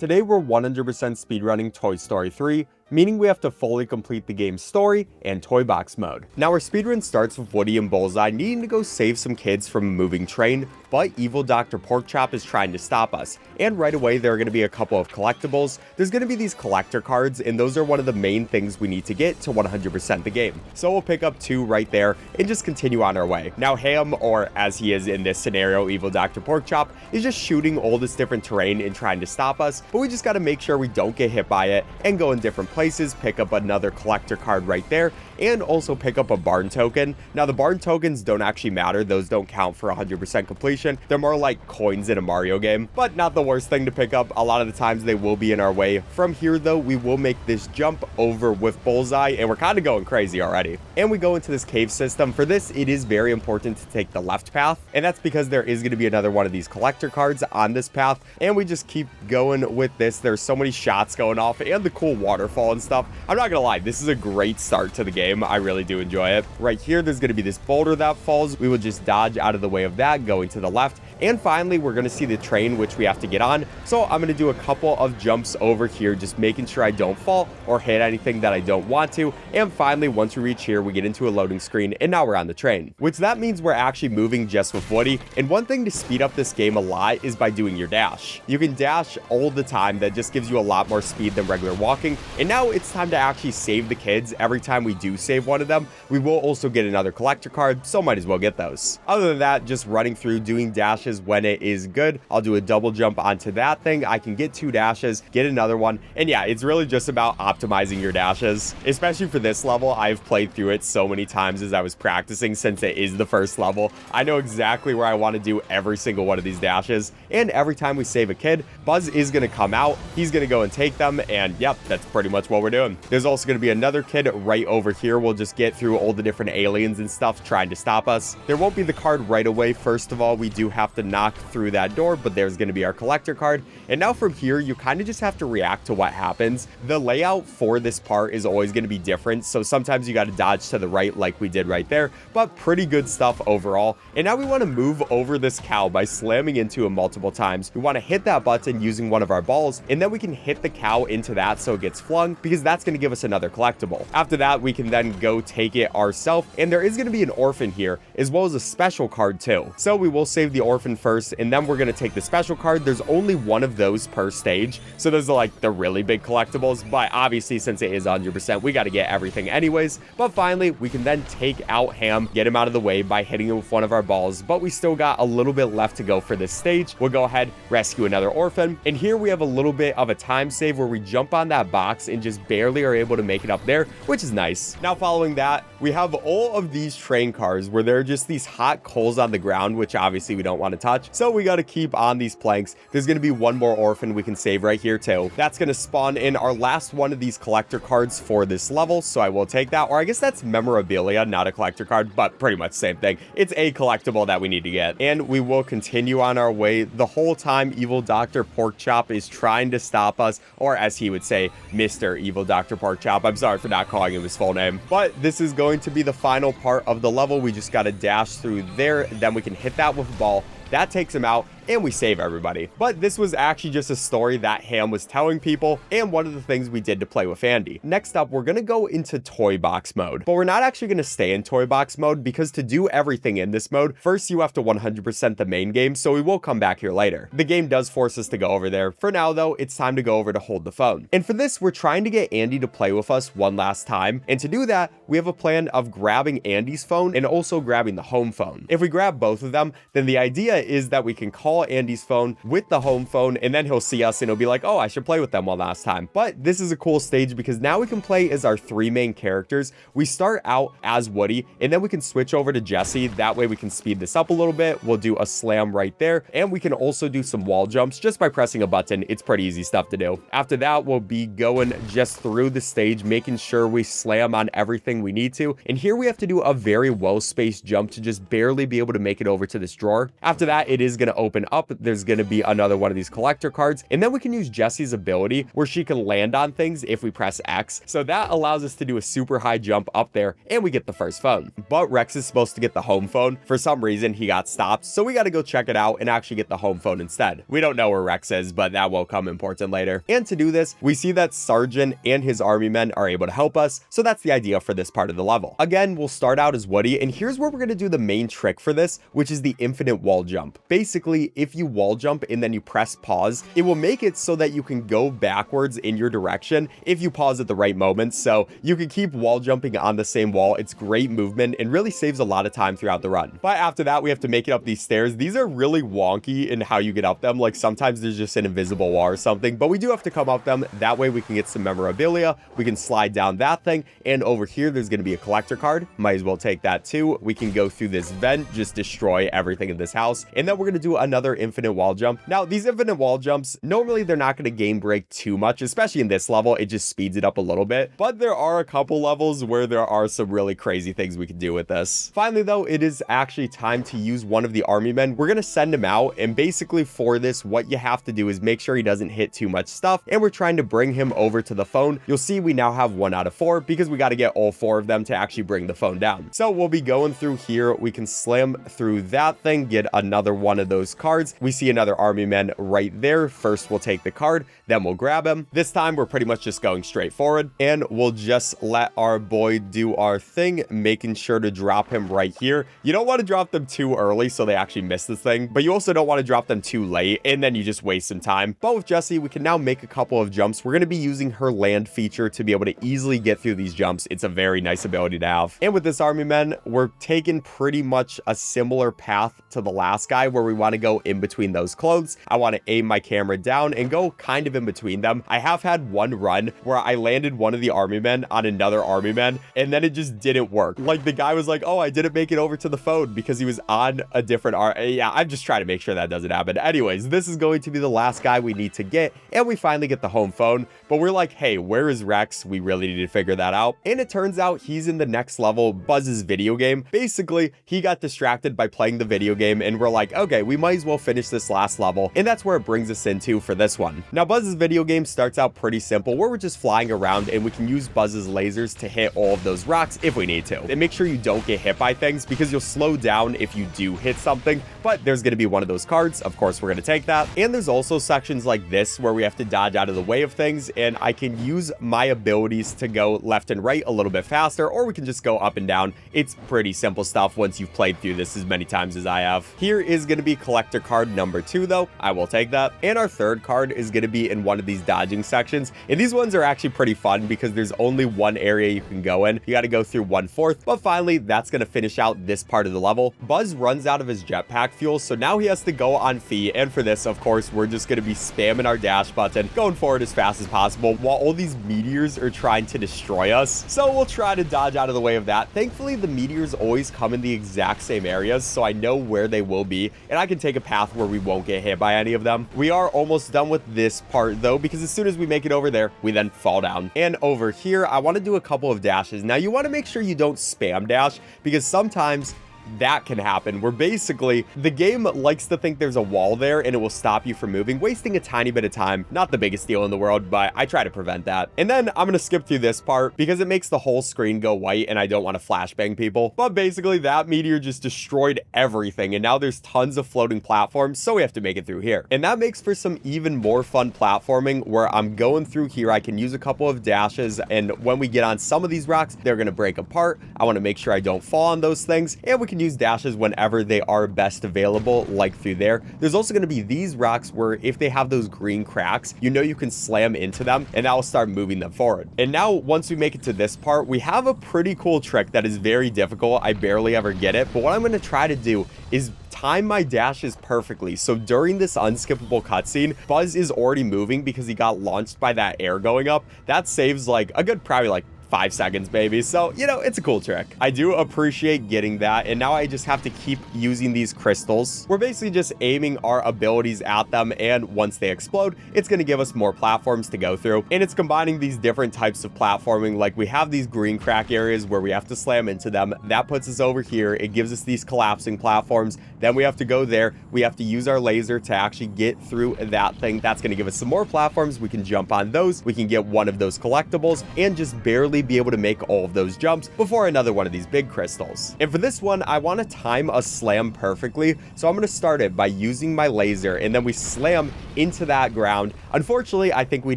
Today we're 100% speedrunning Toy Story 3, meaning we have to fully complete the game's story and toy box mode. Now our speedrun starts with Woody and Bullseye needing to go save some kids from a moving train, but evil Dr. Porkchop is trying to stop us. And right away there are going to be a couple of collectibles. There's going to be these collector cards, and those are one of the main things we need to get to 100% the game. So we'll pick up 2 right there and just continue on our way. Now Ham, or as he is in this scenario, evil Dr. Porkchop, is just shooting all this different terrain and trying to stop us, but we just got to make sure we don't get hit by it and go in different places, pick up another collector card right there, and also pick up a barn token. Now the barn tokens don't actually matter, those don't count for 100% completion. They're more like coins in a Mario game, but not the worst thing to pick up. A lot of the times they will be in our way. From here though, we will make this jump over with Bullseye, and we're kind of going crazy already. And we go into this cave system. For this, it is very important to take the left path, and that's because there is going to be another one of these collector cards on this path, and we just keep going with this. There's so many shots going off and the cool waterfall and stuff. I'm not gonna lie, this is a great start to the game. I really do enjoy it. Right here, there's going to be this boulder that falls. We will just dodge out of the way of that, going to the left. And finally, we're going to see the train, which we have to get on. So I'm going to do a couple of jumps over here, just making sure I don't fall or hit anything that I don't want to. And finally, once we reach here, we get into a loading screen, and now we're on the train, which that means we're actually moving just with Woody. And one thing to speed up this game a lot is by doing your dash. You can dash all the time. That just gives you a lot more speed than regular walking. And now it's time to actually save the kids. Every time we do save one of them, we will also get another collector card, so might as well get those. Other than that, just running through, doing dashes when it is good. I'll do a double jump onto that thing. I can get 2 dashes, get another one, and yeah, it's really just about optimizing your dashes. Especially for this level, I've played through it so many times as I was practicing. Since it is the first level, I know exactly where I want to do every single one of these dashes, and every time we save a kid, Buzz is going to come out, he's going to go and take them, and yep, that's pretty much what we're doing. There's also going to be another kid right over here. We'll just get through all the different aliens and stuff trying to stop us. There won't be the card right away. First of all, we do have to knock through that door, but there's going to be our collector card. And now from here, you kind of just have to react to what happens. The layout for this part is always going to be different, so sometimes you got to dodge to the right like we did right there, but pretty good stuff overall. And now we want to move over this cow by slamming into him multiple times. We want to hit that button using one of our balls, and then we can hit the cow into that so it gets flung, because that's going to give us another collectible. After that, we can then go take it ourselves, and there is going to be an orphan here as well as a special card too. So we will save the orphan first, and then we're going to take the special card. There's only one of those per stage, so those are like the really big collectibles, but obviously since it is 100%, we got to get everything anyways. But finally, we can then take out Ham, get him out of the way by hitting him with one of our balls, but we still got a little bit left to go for this stage. We'll go ahead, rescue another orphan, and here we have a little bit of a time save where we jump on that box and just barely are able to make it up there, which is nice. Now following that, we have all of these train cars where there are just these hot coals on the ground, which obviously we don't want to touch, so we got to keep on these planks. There's going to be one more orphan we can save right here too. That's going to spawn in our last one of these collector cards for this level, so I will take that, or I guess that's memorabilia, not a collector card, but pretty much same thing. It's a collectible that we need to get, and we will continue on our way. The whole time evil Dr. Porkchop is trying to stop us, or as he would say, Mr. Evil Dr. Porkchop. I'm sorry for not calling him his full name, but this is going to be the final part of the level. We just got to dash through there, then we can hit that with a ball. That takes him out, and we save everybody. But this was actually just a story that Ham was telling people, and one of the things we did to play with Andy. Next up, we're gonna go into toy box mode, but we're not actually gonna stay in toy box mode, because to do everything in this mode, first you have to 100% the main game, so we will come back here later. The game does force us to go over there. For now though, it's time to go over to hold the phone. And for this, we're trying to get Andy to play with us one last time, and to do that, we have a plan of grabbing Andy's phone and also grabbing the home phone. If we grab both of them, then the idea is that we can call Andy's phone with the home phone, and then he'll see us and he'll be like, oh, I should play with them one last time. But this is a cool stage because now we can play as our 3 main characters. We start out as Woody, and then we can switch over to Jesse. That way we can speed this up a little bit. We'll do a slam right there, and we can also do some wall jumps just by pressing a button. It's pretty easy stuff to do. After that, we'll be going just through the stage, making sure we slam on everything we need to. And here we have to do a very well-spaced jump to just barely be able to make it over to this drawer. After that, it is going to open going up, there's going to be another one of these collector cards. And then we can use Jessie's ability where she can land on things if we press X. So that allows us to do a super high jump up there and we get the first phone. But Rex is supposed to get the home phone. For some reason, he got stopped. So we got to go check it out and actually get the home phone instead. We don't know where Rex is, but that will come important later. And to do this, we see that Sergeant and his army men are able to help us. So that's the idea for this part of the level. Again, we'll start out as Woody, and here's where we're going to do the main trick for this, which is the infinite wall jump. Basically, if you wall jump and then you press pause, it will make it so that you can go backwards in your direction if you pause at the right moment. So you can keep wall jumping on the same wall. It's great movement and really saves a lot of time throughout the run. But after that, we have to make it up these stairs. These are really wonky in how you get up them. Like sometimes there's just an invisible wall or something, but we do have to come up them. That way we can get some memorabilia. We can slide down that thing. And over here, there's going to be a collector card. Might as well take that too. We can go through this vent, just destroy everything in this house. And then we're going to do another infinite wall jump. Now, these infinite wall jumps, normally they're not going to game break too much, especially in this level. It just speeds it up a little bit. But there are a couple levels where there are some really crazy things we can do with this. Finally, though, it is actually time to use one of the army men. We're going to send him out. And basically for this, what you have to do is make sure he doesn't hit too much stuff. And we're trying to bring him over to the phone. You'll see we now have 1 out of 4 because we got to get all 4 of them to actually bring the phone down. So we'll be going through here. We can slam through that thing, get another one of those cards. We see another army man right there. First, we'll take the card, then we'll grab him. This time, we're pretty much just going straight forward, and we'll just let our boy do our thing, making sure to drop him right here. You don't want to drop them too early so they actually miss this thing, but you also don't want to drop them too late, and then you just waste some time. But with Jessie, we can now make a couple of jumps. We're going to be using her land feature to be able to easily get through these jumps. It's a very nice ability to have. And with this army men, we're taking pretty much a similar path to the last guy where we want to go in between those clothes. I want to aim my camera down and go kind of in between them. I have had one run where I landed one of the army men on another army man, and then it just didn't work. Like the guy was like, oh, I didn't make it over to the phone because he was on a different yeah, I'm just trying to make sure that doesn't happen. Anyways, this is going to be the last guy we need to get, and we finally get the home phone, but we're like, hey, where is Rex? We really need to figure that out. And it turns out he's in the next level, Buzz's video game. Basically, he got distracted by playing the video game, and we're like, okay, we might as well finish this last level. And that's where it brings us into for this one. Now, Buzz's video game starts out pretty simple, where we're just flying around and we can use Buzz's lasers to hit all of those rocks if we need to. And make sure you don't get hit by things because you'll slow down if you do hit something, but there's going to be one of those cards. Of course, we're going to take that. And there's also sections like this where we have to dodge out of the way of things, and I can use my abilities to go left and right a little bit faster, or we can just go up and down. It's pretty simple stuff once you've played through this as many times as I have. Here is going to be collector card number 2, though. I will take that. And our third card is going to be in one of these dodging sections. And these ones are actually pretty fun because there's only one area you can go in. You got to go through 1/4. But finally, that's going to finish out this part of the level. Buzz runs out of his jetpack fuel, so now he has to go on feet. And for this, of course, we're just going to be spamming our dash button, going forward as fast as possible while all these meteors are trying to destroy us. So we'll try to dodge out of the way of that. Thankfully, the meteors always come in the exact same areas, so I know where they will be, and I can take a path where we won't get hit by any of them. We are almost done with this part, though, because as soon as we make it over there, we then fall down. And over here, I want to do a couple of dashes. Now, you want to make sure you don't spam dash, because sometimes that can happen where basically the game likes to think there's a wall there and it will stop you from moving, wasting a tiny bit of time. Not the biggest deal in the world, but I try to prevent that. And then I'm going to skip through this part because it makes the whole screen go white and I don't want to flashbang people. But basically that meteor just destroyed everything, and now there's tons of floating platforms, so we have to make it through here. And that makes for some even more fun platforming where I'm going through here. I can use a couple of dashes, and when we get on some of these rocks, they're going to break apart. I want to make sure I don't fall on those things, and we can use dashes whenever they are best available, like through there. There's also going to be these rocks where if they have those green cracks, you know you can slam into them and that will start moving them forward. And now once we make it to this part, we have a pretty cool trick that is very difficult. I barely ever get it, but what I'm going to try to do is time my dashes perfectly. So during this unskippable cutscene, Buzz is already moving because he got launched by that air going up. That saves like a good probably like 5 seconds, baby. So, you know, it's a cool trick. I do appreciate getting that, and now I just have to keep using these crystals. We're basically just aiming our abilities at them, and once they explode, it's going to give us more platforms to go through. And it's combining these different types of platforming. Like, we have these green crack areas where we have to slam into them. That puts us over here. It gives us these collapsing platforms. Then we have to go there. We have to use our laser to actually get through that thing. That's going to give us some more platforms. We can jump on those. We can get one of those collectibles and just barely be able to make all of those jumps before another one of these big crystals. And for this one, I want to time a slam perfectly. So I'm going to start it by using my laser, and then we slam into that ground. Unfortunately, I think we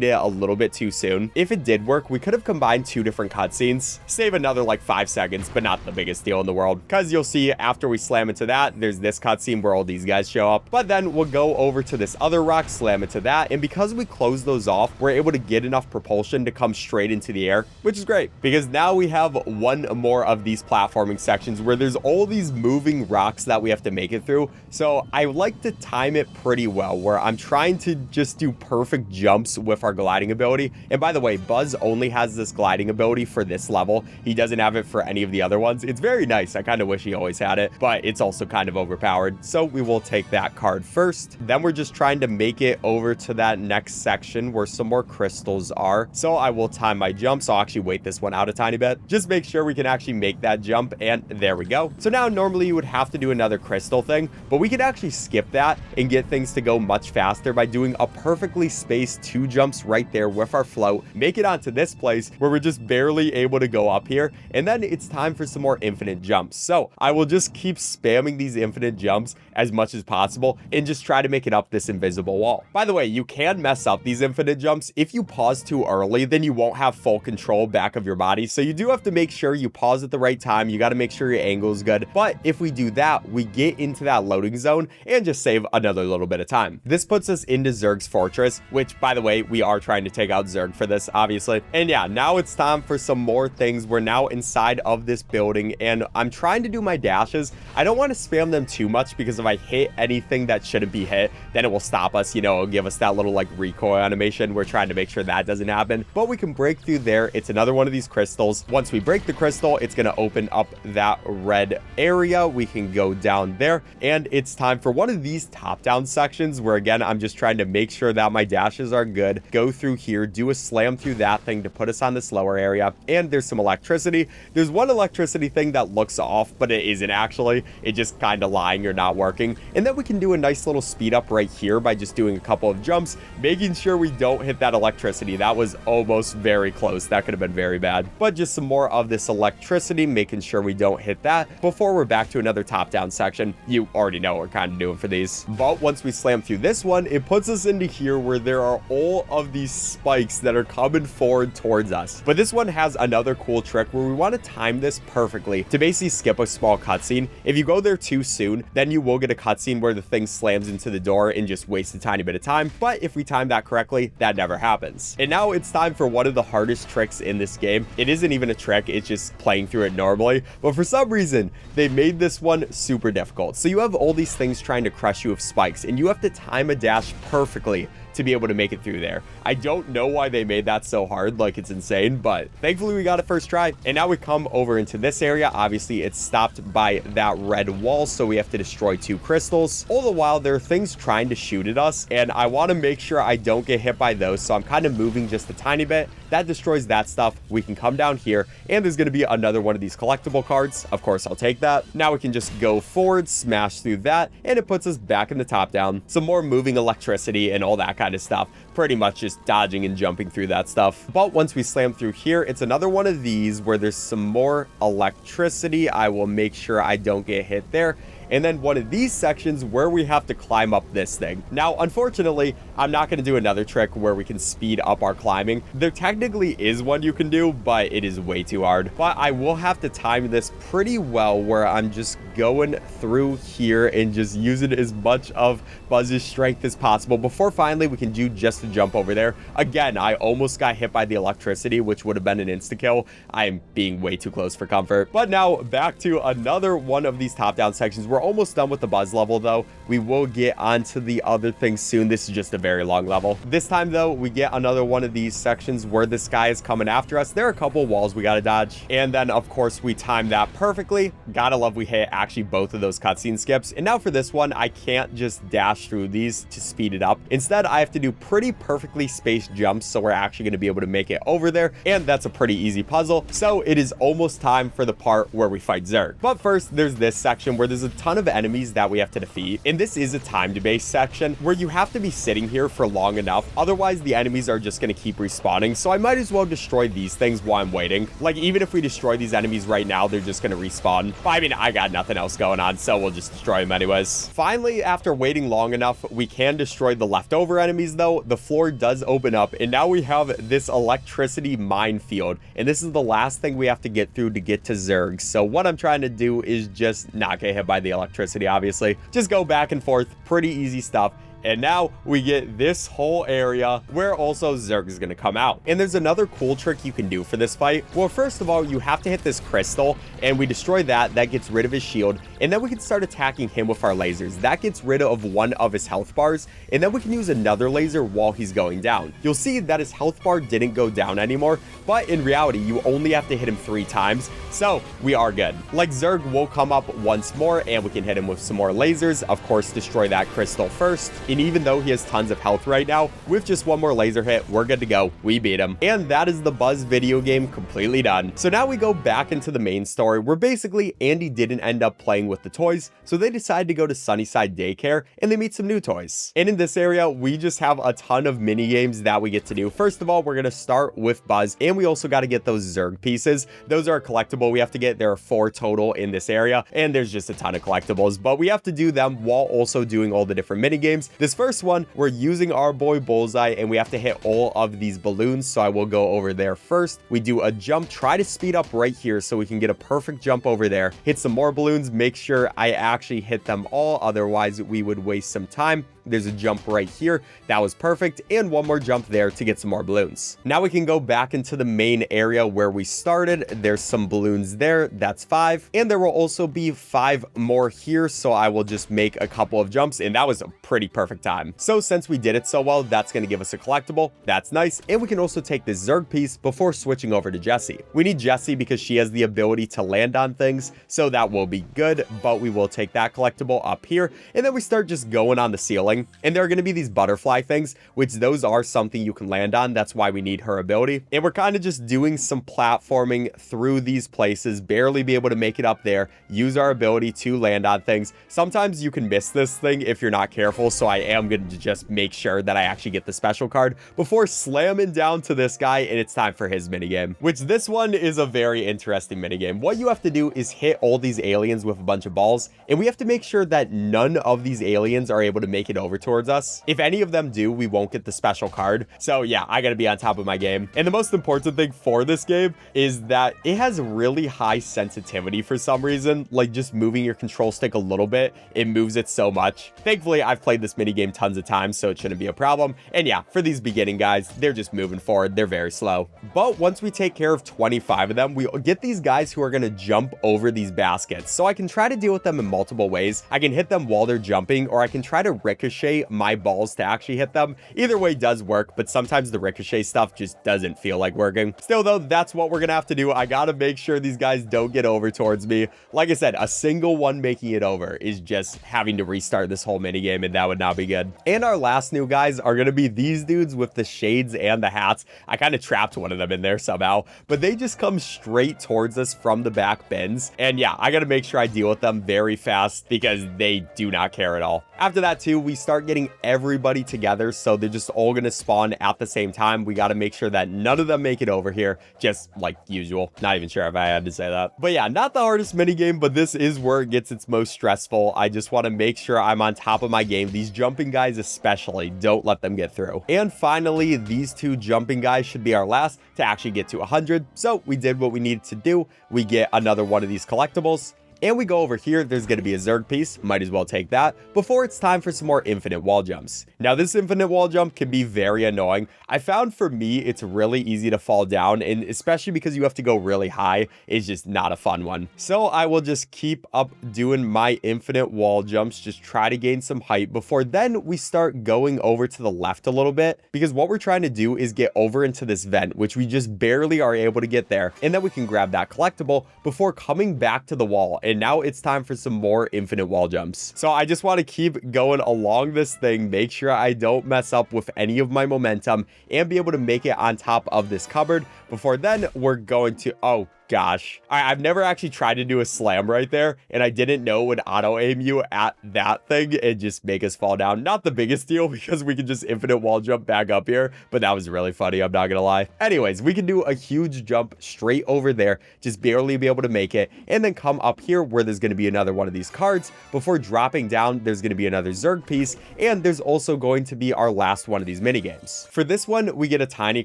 did it a little bit too soon. If it did work, we could have combined 2 different cutscenes, save another like 5 seconds, but not the biggest deal in the world, because you'll see after we slam into that, there's this cutscene where all these guys show up. But then we'll go over to this other rock, slam into that, and because we close those off, we're able to get enough propulsion to come straight into the air, which is great, because now we have one more of these platforming sections where there's all these moving rocks that we have to make it through. So I like to time it pretty well, where I'm trying to just do perfect jumps with our gliding ability. And by the way, Buzz only has this gliding ability for this level. He doesn't have it for any of the other ones. It's very nice. I kind of wish he always had it, but it's also kind of overpowered. So we will take that card first. Then we're just trying to make it over to that next section where some more crystals are. So I will time my jump. So I'll actually wait this one out a tiny bit. Just make sure we can actually make that jump. And there we go. So now normally you would have to do another crystal thing, but we could actually skip that and get things to go much faster by doing a perfectly spaced 2 jumps right there with our float, make it onto this place where we're just barely able to go up here. And then it's time for some more infinite jumps. So I will just keep spamming these infinite jumps as much as possible and just try to make it up this invisible wall. By the way, you can mess up these infinite jumps. If you pause too early, then you won't have full control back of your body. So you do have to make sure you pause at the right time. You got to make sure your angle is good. But if we do that, we get into that loading zone and just save another little bit of time. This puts us into Zurg's fortress, which, by the way, we are trying to take out Zurg for this, obviously. And yeah, now it's time for some more things. We're now inside of this building, and I'm trying to do my dashes. I don't want to spam them too much, because if I hit anything that shouldn't be hit, then it will stop us, you know, give us that little like recoil animation. We're trying to make sure that doesn't happen, but we can break through there. It's another one of these crystals. Once we break the crystal, it's going to open up that red area. We can go down there, and it's time for one of these top-down sections where, again, I'm just trying to make sure that my dashes are good. Go through here, do a slam through that thing to put us on this lower area, and there's some electricity. There's one electricity thing that looks off, but it isn't actually. It's just kind of lying or not working. And then we can do a nice little speed up right here by just doing a couple of jumps, making sure we don't hit that electricity. That was almost very close. That could have been very bad. But just some more of this electricity, making sure we don't hit that before we're back to another top-down section. You already know what we're kind of doing for these. But once we slam through this one, it puts us into here where there are all of these spikes that are coming forward towards us. But this one has another cool trick where we want to time this perfectly to basically skip a small cutscene. If you go there too soon, then you will get a cutscene where the thing slams into the door and just wastes a tiny bit of time. But if we time that correctly, that never happens. And now it's time for one of the hardest tricks in this game. It isn't even a trick, it's just playing through it normally. But for some reason, they made this one super difficult. So you have all these things trying to crush you with spikes, and you have to time a dash perfectly to be able to make it through there. I don't know why they made that so hard, like it's insane, but thankfully we got it first try. And now we come over into this area. Obviously it's stopped by that red wall, so we have to destroy 2 crystals. All the while there are things trying to shoot at us, and I want to make sure I don't get hit by those, so I'm kind of moving just a tiny bit. That destroys that stuff. We can come down here, and there's going to be another one of these collectible cards. Of course, I'll take that. Now we can just go forward, smash through that, and it puts us back in the top down. Some more moving electricity and all that kind of stuff. Pretty much just dodging and jumping through that stuff. But once we slam through here, it's another one of these where there's some more electricity. I will make sure I don't get hit there. And then one of these sections where we have to climb up this thing. Now, unfortunately, I'm not going to do another trick where we can speed up our climbing. There technically is one you can do, but it is way too hard. But I will have to time this pretty well where I'm just going through here and just using as much of Buzz's strength as possible before finally we can do just a jump over there. Again, I almost got hit by the electricity, which would have been an insta-kill. I am being way too close for comfort. But now back to another one of these top-down sections where We're almost done with the buzz level though. We will get onto the other thing soon. This is just a very long level. This time though, we get another one of these sections where this guy is coming after us. There are a couple walls we gotta dodge. And then of course we time that perfectly. Gotta love we hit actually both of those cutscene skips. And now for this one, I can't just dash through these to speed it up. Instead, I have to do pretty perfectly spaced jumps, so we're actually going to be able to make it over there, and that's a pretty easy puzzle. So it is almost time for the part where we fight Zerg. But first, there's this section where there's a ton of enemies that we have to defeat, and this is a timed-based section where you have to be sitting here for long enough, otherwise the enemies are just going to keep respawning. So I might as well destroy these things while I'm waiting. Like, even if we destroy these enemies right now, they're just going to respawn. But I mean, I got nothing else going on, so we'll just destroy them anyways. Finally, after waiting long enough, we can destroy the leftover enemies though. The floor does open up, and now we have this electricity minefield, and this is the last thing we have to get through to get to Zurg. So what I'm trying to do is just not get hit by the electricity, obviously. Just go back and forth, pretty easy stuff. And now we get this whole area where also Zerg is going to come out. And there's another cool trick you can do for this fight. Well, first of all, you have to hit this crystal, and we destroy that. That gets rid of his shield. And then we can start attacking him with our lasers. That gets rid of one of his health bars. And then we can use another laser while he's going down. You'll see that his health bar didn't go down anymore. But in reality, you only have to hit him 3 times. So we are good. Like, Zerg will come up once more, and we can hit him with some more lasers. Of course, destroy that crystal first. And even though he has tons of health right now, with just one more laser hit, we're good to go. We beat him. And that is the Buzz video game completely done. So now we go back into the main story, where basically Andy didn't end up playing with the toys, so they decide to go to Sunnyside daycare, and they meet some new toys. And in this area, we just have a ton of mini games that we get to do. First of all, we're gonna start with Buzz, and we also got to get those Zerg pieces. Those are a collectible we have to get. There are 4 total in this area, and there's just a ton of collectibles, but we have to do them while also doing all the different mini games. This first one, we're using our boy Bullseye, and we have to hit all of these balloons, so I will go over there first. We do a jump, try to speed up right here so we can get a perfect jump over there, hit some more balloons, make sure I actually hit them all, otherwise we would waste some time. There's a jump right here. That was perfect. And one more jump there to get some more balloons. Now we can go back into the main area where we started. There's some balloons there. That's 5. And there will also be 5 more here. So I will just make a couple of jumps. And that was a pretty perfect time. So since we did it so well, that's going to give us a collectible. That's nice. And we can also take this Zerg piece before switching over to Jessie. We need Jessie because she has the ability to land on things. So that will be good. But we will take that collectible up here. And then we start just going on the ceiling. And there are going to be these butterfly things, which those are something you can land on. That's why we need her ability. And we're kind of just doing some platforming through these places, barely be able to make it up there, use our ability to land on things. Sometimes you can miss this thing if you're not careful, so I am going to just make sure that I actually get the special card before slamming down to this guy, and it's time for his minigame, which this one is a very interesting minigame. What you have to do is hit all these aliens with a bunch of balls, and we have to make sure that none of these aliens are able to make it over towards us. If any of them do, we won't get the special card. So yeah, I gotta be on top of my game. And the most important thing for this game is that it has really high sensitivity for some reason. Like, just moving your control stick a little bit, it moves it so much. Thankfully, I've played this minigame tons of times, so it shouldn't be a problem. And yeah, for these beginning guys, they're just moving forward. They're very slow. But once we take care of 25 of them, we get these guys who are gonna jump over these baskets. So I can try to deal with them in multiple ways. I can hit them while they're jumping, or I can try to ricochet my balls to actually hit them. Either way does work, but sometimes the ricochet stuff just doesn't feel like working. Still though, that's what we're gonna have to do. I gotta make sure these guys don't get over towards me. Like I said, a single one making it over is just having to restart this whole minigame, and that would not be good. And our last new guys are gonna be these dudes with the shades and the hats. I kind of trapped one of them in there somehow, but they just come straight towards us from the back bins. And yeah, I gotta make sure I deal with them very fast because they do not care at all. After that too, we start getting everybody together, so they're just all gonna spawn at the same time. We got to make sure that none of them make it over here, just like usual. Not even sure if I had to say that, but yeah, not the hardest minigame, but this is where it gets its most stressful. I just want to make sure I'm on top of my game. These jumping guys especially, don't let them get through. And finally, these 2 jumping guys should be our last to actually get to 100. So we did what we needed to do. We get another one of these collectibles. And we go over here, there's going to be a Zerg piece, might as well take that, before it's time for some more infinite wall jumps. Now this infinite wall jump can be very annoying. I found for me, it's really easy to fall down, and especially because you have to go really high, it's just not a fun one. So I will just keep up doing my infinite wall jumps, just try to gain some height before then we start going over to the left a little bit, because what we're trying to do is get over into this vent, which we just barely are able to get there, and then we can grab that collectible before coming back to the wall. And now it's time for some more infinite wall jumps. So I just want to keep going along this thing, make sure I don't mess up with any of my momentum, and be able to make it on top of this cupboard before then we're going to, oh gosh. I've never actually tried to do a slam right there, and I didn't know it would auto aim you at that thing and just make us fall down. Not the biggest deal because we can just infinite wall jump back up here, but that was really funny, I'm not gonna lie. Anyways, we can do a huge jump straight over there, just barely be able to make it, and then come up here where there's gonna be another one of these cards. Before dropping down, there's gonna be another Zerg piece, and there's also going to be our last one of these mini games. For this one, we get a tiny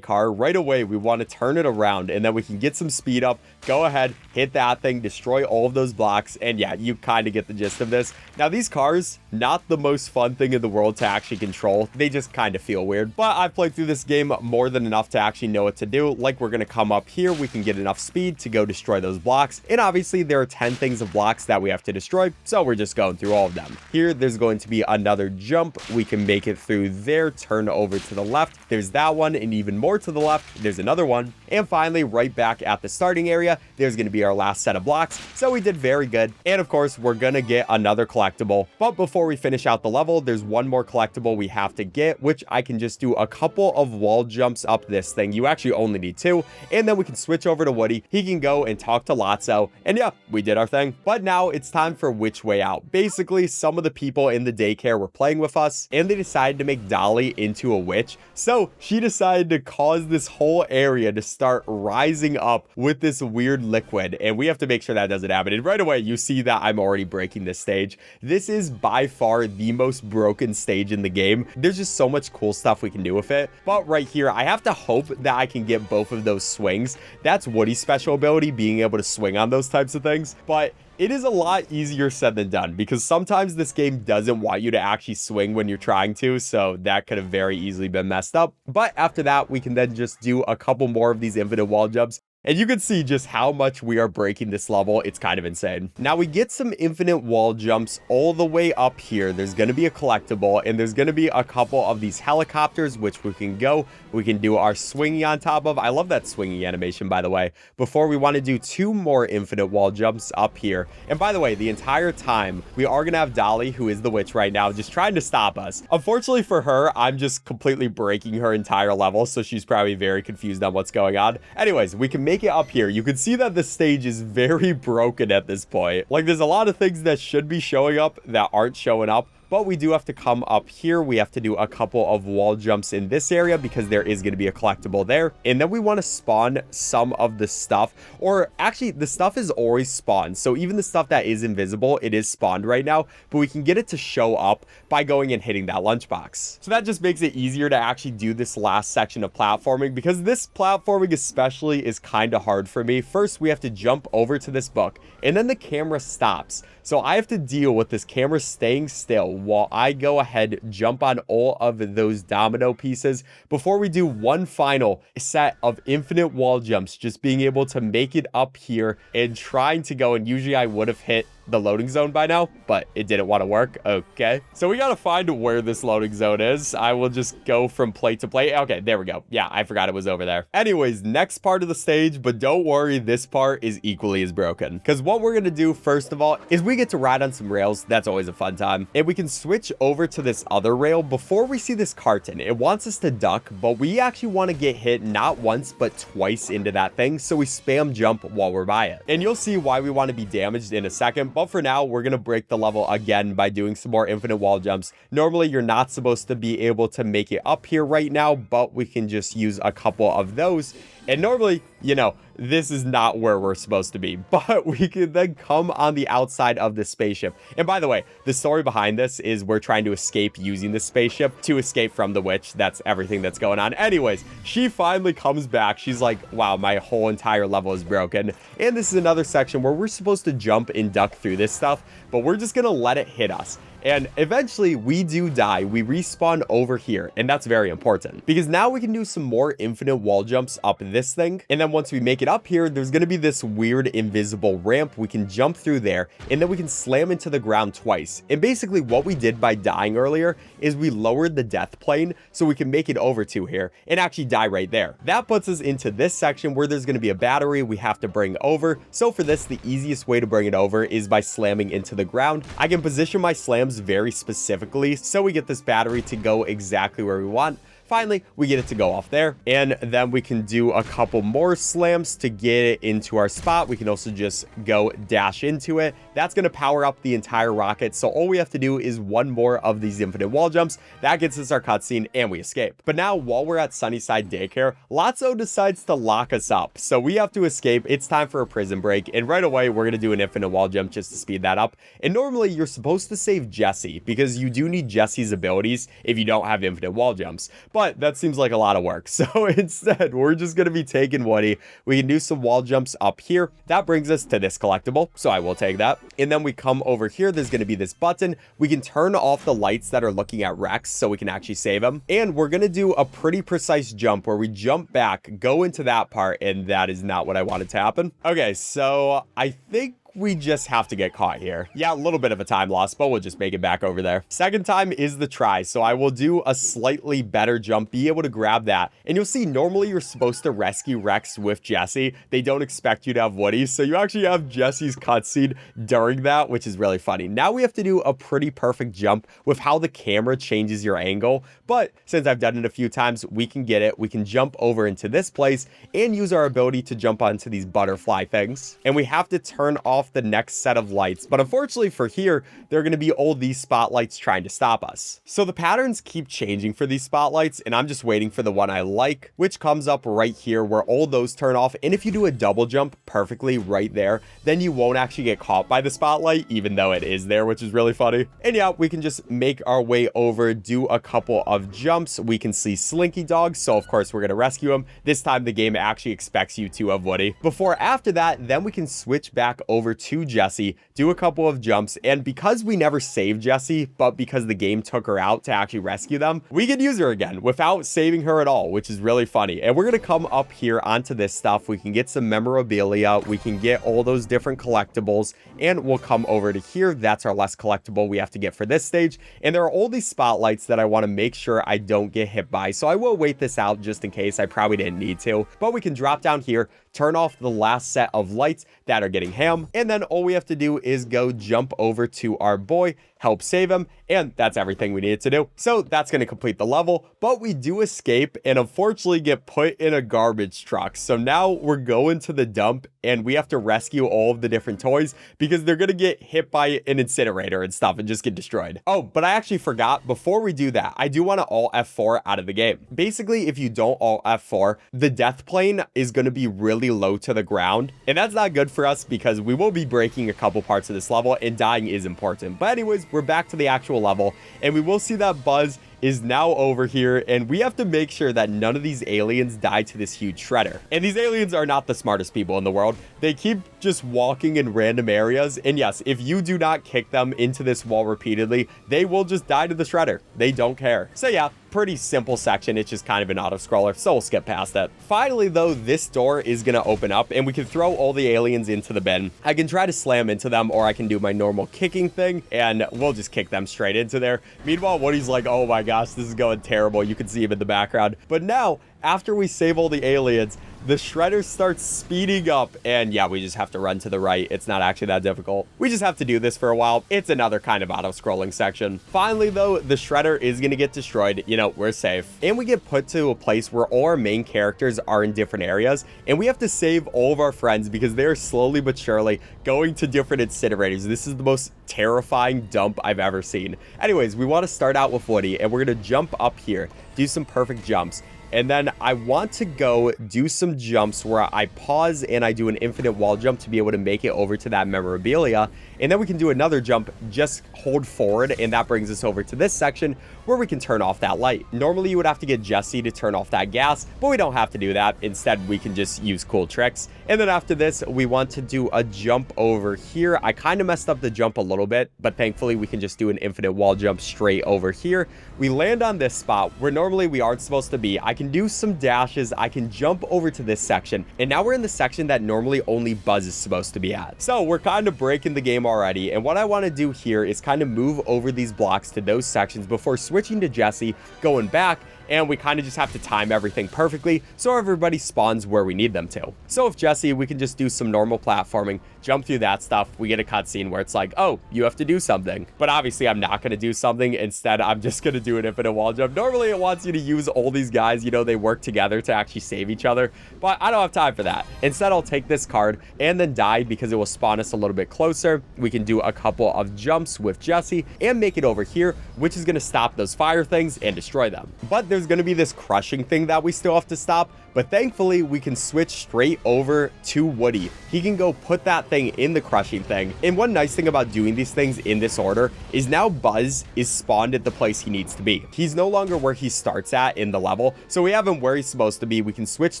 car. Right away, we want to turn it around, and then we can get some speed up, go ahead, hit that thing, destroy all of those blocks, and yeah, you kind of get the gist of this. Now, these cars, not the most fun thing in the world to actually control. They just kind of feel weird, but I've played through this game more than enough to actually know what to do. Like, we're going to come up here, we can get enough speed to go destroy those blocks, and obviously there are 10 things of blocks that we have to destroy, so we're just going through all of them. Here, there's going to be another jump. We can make it through there, turn over to the left. There's that one, and even more to the left, there's another one. And finally, right back at the starting area, there's going to be our last set of blocks, so we did very good. And of course, we're going to get another collectible. But before we finish out the level, there's one more collectible we have to get, which I can just do a couple of wall jumps up this thing. You actually only need 2, and then we can switch over to Woody. He can go and talk to Lotso, and yeah, we did our thing. But now it's time for which way out. Basically, some of the people in the daycare were playing with us, and they decided to make Dolly into a witch. So she decided to cause this whole area to start rising up with this weird liquid, and we have to make sure that doesn't happen. And right away, you see that I'm already breaking this stage. This is by far the most broken stage in the game. There's just so much cool stuff we can do with it. But right here, I have to hope that I can get both of those swings. That's Woody's special ability, being able to swing on those types of things. But it is a lot easier said than done, because sometimes this game doesn't want you to actually swing when you're trying to, so that could have very easily been messed up. But after that, we can then just do a couple more of these infinite wall jumps. And you can see just how much we are breaking this level. It's kind of insane. Now we get some infinite wall jumps all the way up here. There's going to be a collectible, and there's going to be a couple of these helicopters, which we can go. We can do our swinging on top of. I love that swinging animation, by the way. Before, we want to do 2 more infinite wall jumps up here. And by the way, the entire time, we are going to have Dolly, who is the witch right now, just trying to stop us. Unfortunately for her, I'm just completely breaking her entire level, so she's probably very confused on what's going on. Anyways, we can make it up here. You can see that the stage is very broken at this point. Like, there's a lot of things that should be showing up that aren't showing up. But we do have to come up here. We have to do a couple of wall jumps in this area because there is going to be a collectible there. And then we want to spawn some of the stuff, or actually the stuff is always spawned. So even the stuff that is invisible, it is spawned right now, but we can get it to show up by going and hitting that lunchbox. So that just makes it easier to actually do this last section of platforming, because this platforming especially is kind of hard for me. First, we have to jump over to this book, and then the camera stops. So I have to deal with this camera staying still while I go ahead, jump on all of those domino pieces before we do one final set of infinite wall jumps, just being able to make it up here and trying to go. And usually I would have hit the loading zone by now, but it didn't want to work. Okay, so we gotta find where this loading zone is. I will just go from plate to plate. Okay, there we go. Yeah, I forgot it was over there. Anyways, next part of the stage, but don't worry, this part is equally as broken, because what we're gonna do first of all is we get to ride on some rails. That's always a fun time, and we can switch over to this other rail before we see this carton. It wants us to duck, but we actually want to get hit not once but twice into that thing, so we spam jump while we're by it. And you'll see why we want to be damaged in a second. But for now, we're going to break the level again by doing some more infinite wall jumps. Normally, you're not supposed to be able to make it up here right now, but we can just use a couple of those. And normally, you know, this is not where we're supposed to be, but we can then come on the outside of the spaceship. And by the way, the story behind this is we're trying to escape using the spaceship to escape from the witch. That's everything that's going on. Anyways, she finally comes back. She's like, wow, my whole entire level is broken. And this is another section where we're supposed to jump and duck through this stuff, but we're just gonna let it hit us. And eventually we do die, we respawn over here, and that's very important because now we can do some more infinite wall jumps up this thing. And then once we make it up here, there's gonna be this weird invisible ramp. We can jump through there and then we can slam into the ground twice. And basically what we did by dying earlier is we lowered the death plane so we can make it over to here and actually die right there. That puts us into this section where there's gonna be a battery we have to bring over. So for this, the easiest way to bring it over is by slamming into the ground. I can position my slams very specifically so we get this battery to go exactly where we want. Finally, we get it to go off there, and then we can do a couple more slams to get it into our spot. We can also just go dash into it. That's going to power up the entire rocket, so all we have to do is one more of these infinite wall jumps. That gets us our cutscene, and we escape. But now, while we're at Sunnyside Daycare, Lotso decides to lock us up, so we have to escape. It's time for a prison break, and right away, we're going to do an infinite wall jump just to speed that up. And normally, you're supposed to save Jesse, because you do need Jesse's abilities if you don't have infinite wall jumps. But that seems like a lot of work. So instead, we're just going to be taking Woody. We can do some wall jumps up here. That brings us to this collectible. So I will take that. And then we come over here. There's going to be this button. We can turn off the lights that are looking at Rex so we can actually save him. And we're going to do a pretty precise jump where we jump back, go into that part. And that is not what I wanted to happen. Okay, so I think we just have to get caught here. Yeah, a little bit of a time loss, but we'll just make it back over there. Second time is the try, so I will do a slightly better jump, be able to grab that. And you'll see, normally you're supposed to rescue Rex with Jesse. They don't expect you to have Woody, so you actually have Jesse's cutscene during that, which is really funny. Now we have to do a pretty perfect jump with how the camera changes your angle, but since I've done it a few times, we can get it. We can jump over into this place and use our ability to jump onto these butterfly things. And we have to turn off the next set of lights, but unfortunately for here, there are going to be all these spotlights trying to stop us. So the patterns keep changing for these spotlights, and I'm just waiting for the one I like, which comes up right here where all those turn off. And if you do a double jump perfectly right there, then you won't actually get caught by the spotlight, even though it is there, which is really funny. And yeah, we can just make our way over, do a couple of jumps. We can see Slinky Dog, so of course we're going to rescue him. This time the game actually expects you to have Woody. Before after that, then we can switch back over to Jesse, do a couple of jumps, and because we never saved Jesse, but because the game took her out to actually rescue them, we can use her again without saving her at all, which is really funny. And we're going to come up here onto this stuff. We can get some memorabilia, we can get all those different collectibles, and we'll come over to here. That's our last collectible we have to get for this stage. And there are all these spotlights that I want to make sure I don't get hit by, so I will wait this out just in case. I probably didn't need to, but we can drop down here, turn off the last set of lights that are getting ham, and then all we have to do is go jump over to our boy, help save him, and that's everything we needed to do. So that's going to complete the level, but we do escape and unfortunately get put in a garbage truck. So now we're going to the dump and we have to rescue all of the different toys because they're going to get hit by an incinerator and stuff and just get destroyed. Oh, but I actually forgot, before we do that, I do want to Alt F4 out of the game. Basically, if you don't Alt F4, the death plane is going to be really low to the ground, and that's not good for us because we will be breaking a couple parts of this level and dying is important. But anyways, we're back to the actual level and we will see that Buzz is now over here, and we have to make sure that none of these aliens die to this huge shredder. And these aliens are not the smartest people in the world. They keep just walking in random areas, and yes, if you do not kick them into this wall repeatedly, they will just die to the shredder. They don't care. So yeah, pretty simple section. It's just kind of an auto-scroller, so we'll skip past that. Finally, though, this door is gonna open up, and we can throw all the aliens into the bin. I can try to slam into them, or I can do my normal kicking thing, and we'll just kick them straight into there. Meanwhile, Woody's like, oh my gosh, this is going terrible. You can see him in the background. But now, after we save all the aliens, the shredder starts speeding up, and yeah, we just have to run to the right. It's not actually that difficult. We just have to do this for a while. It's another kind of auto-scrolling section. Finally, though, the shredder is gonna get destroyed. You know, we're safe. And we get put to a place where all our main characters are in different areas, and we have to save all of our friends because they're slowly but surely going to different incinerators. This is the most terrifying dump I've ever seen. Anyways, we want to start out with Woody, and we're gonna jump up here, do some perfect jumps, And then I want to go do some jumps where I pause and I do an infinite wall jump to be able to make it over to that memorabilia. And then we can do another jump, just hold forward, and that brings us over to this section where we can turn off that light. Normally you would have to get Jesse to turn off that gas, but we don't have to do that. Instead, we can just use cool tricks. And then after this, we want to do a jump over here. I kind of messed up the jump a little bit, but thankfully we can just do an infinite wall jump straight over here. We land on this spot where normally we aren't supposed to be. I can do some dashes. I can jump over to this section. And now we're in the section that normally only Buzz is supposed to be at. So we're kind of breaking the game already. And what I want to do here is kind of move over these blocks to those sections before switching to Jesse, going back, and we kind of just have to time everything perfectly so everybody spawns where we need them to. So if Jesse, we can just do some normal platforming, jump through that stuff. We get a cutscene where it's like, oh, you have to do something. But obviously I'm not going to do something. Instead, I'm just going to do an infinite wall jump. Normally it wants you to use all these guys, you know, they work together to actually save each other, but I don't have time for that. Instead, I'll take this card and then die because it will spawn us a little bit closer. We can do a couple of jumps with Jesse and make it over here, which is going to stop those fire things and destroy them. But there's going to be this crushing thing that we still have to stop. But thankfully, we can switch straight over to Woody. He can go put that thing in the crushing thing. And one nice thing about doing these things in this order is now Buzz is spawned at the place he needs to be. He's no longer where he starts at in the level. So we have him where he's supposed to be. We can switch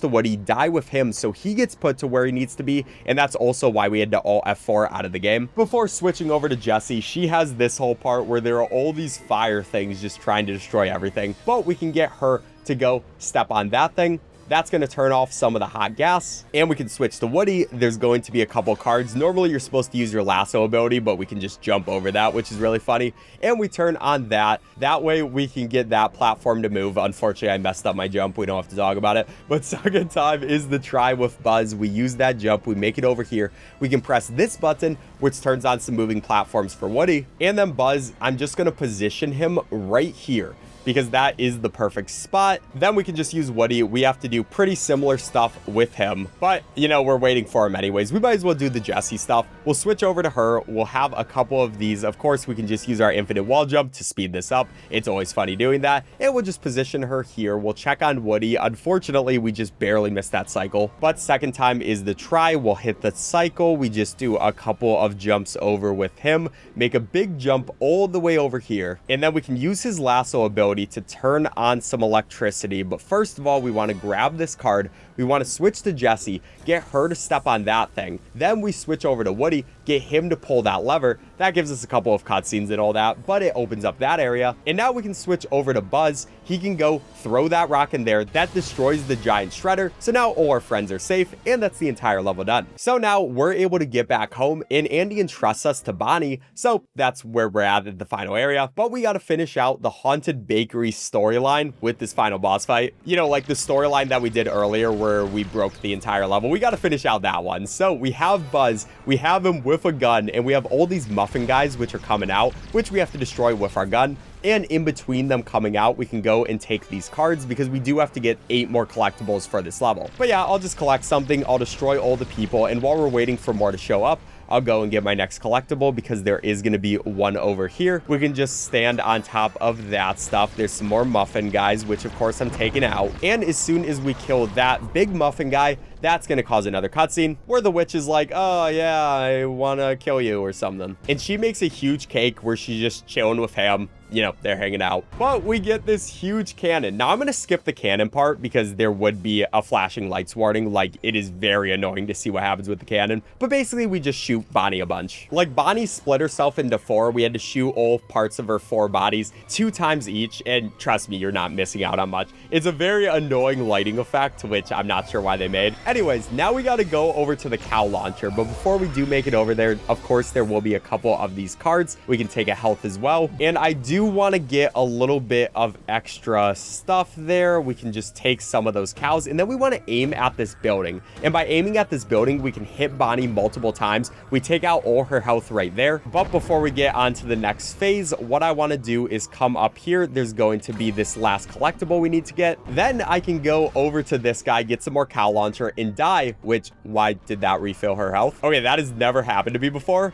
to Woody, die with him, so he gets put to where he needs to be. And that's also why we had to Alt F4 out of the game. Before switching over to Jesse, she has this whole part where there are all these fire things just trying to destroy everything. But we can get her to go step on that thing. That's going to turn off some of the hot gas, and we can switch to Woody. There's going to be a couple cards. Normally you're supposed to use your lasso ability, but we can just jump over that, which is really funny. And we turn on that. That way we can get that platform to move. Unfortunately, I messed up my jump. We don't have to talk about it. But second time is the try with Buzz. We use that jump. We make it over here. We can press this button, which turns on some moving platforms for Woody. And then Buzz, I'm just going to position him right here, because that is the perfect spot. Then we can just use Woody. We have to do pretty similar stuff with him, but you know, we're waiting for him anyways. We might as well do the Jesse stuff. We'll switch over to her. We'll have a couple of these. Of course, we can just use our infinite wall jump to speed this up. It's always funny doing that. And we'll just position her here. We'll check on Woody. Unfortunately, we just barely missed that cycle, but second time is the try. We'll hit the cycle. We just do a couple of jumps over with him, make a big jump all the way over here, and then we can use his lasso ability to turn on some electricity. But first of all, we want to grab this card. We want to switch to Jesse, get her to step on that thing. Then we switch over to Woody, get him to pull that lever. That gives us a couple of cutscenes and all that, but it opens up that area. And now we can switch over to Buzz. He can go throw that rock in there. That destroys the giant shredder. So now all our friends are safe, and that's the entire level done. So now we're able to get back home, and Andy entrusts us to Bonnie. So that's where we're at the final area. But we got to finish out the Haunted Bakery storyline with this final boss fight. You know, like the storyline that we did earlier where we broke the entire level. We got to finish out that one. So we have Buzz, we have him with a gun, and we have all these muffin guys which are coming out, which we have to destroy with our gun. And in between them coming out, we can go and take these cards because we do have to get 8 more collectibles for this level. But yeah, I'll just collect something. I'll destroy all the people. And while we're waiting for more to show up, I'll go and get my next collectible because there is going to be one over here. We can just stand on top of that stuff. There's some more muffin guys, which of course I'm taking out. And as soon as we kill that big muffin guy, that's going to cause another cutscene where the witch is like, oh yeah, I want to kill you or something. And she makes a huge cake where she's just chilling with him. You know, they're hanging out. But we get this huge cannon. Now I'm going to skip the cannon part because there would be a flashing lights warning. Like, it is very annoying to see what happens with the cannon. But basically we just shoot Bonnie a bunch. Like, Bonnie split herself into 4. We had to shoot all parts of her 4 bodies 2 times each. And trust me, you're not missing out on much. It's a very annoying lighting effect, which I'm not sure why they made. Anyways, now we got to go over to the cow launcher. But before we do make it over there, of course, there will be a couple of these cards. We can take a health as well. And I do want to get a little bit of extra stuff there. We can just take some of those cows, and then we want to aim at this building. And by aiming at this building, we can hit Bonnie multiple times. We take out all her health right there. But before we get on to the next phase, what I want to do is come up here. There's going to be this last collectible we need to get. Then I can go over to this guy, get some more cow launcher, and die, which, why did that refill her health? Okay, that has never happened to me before.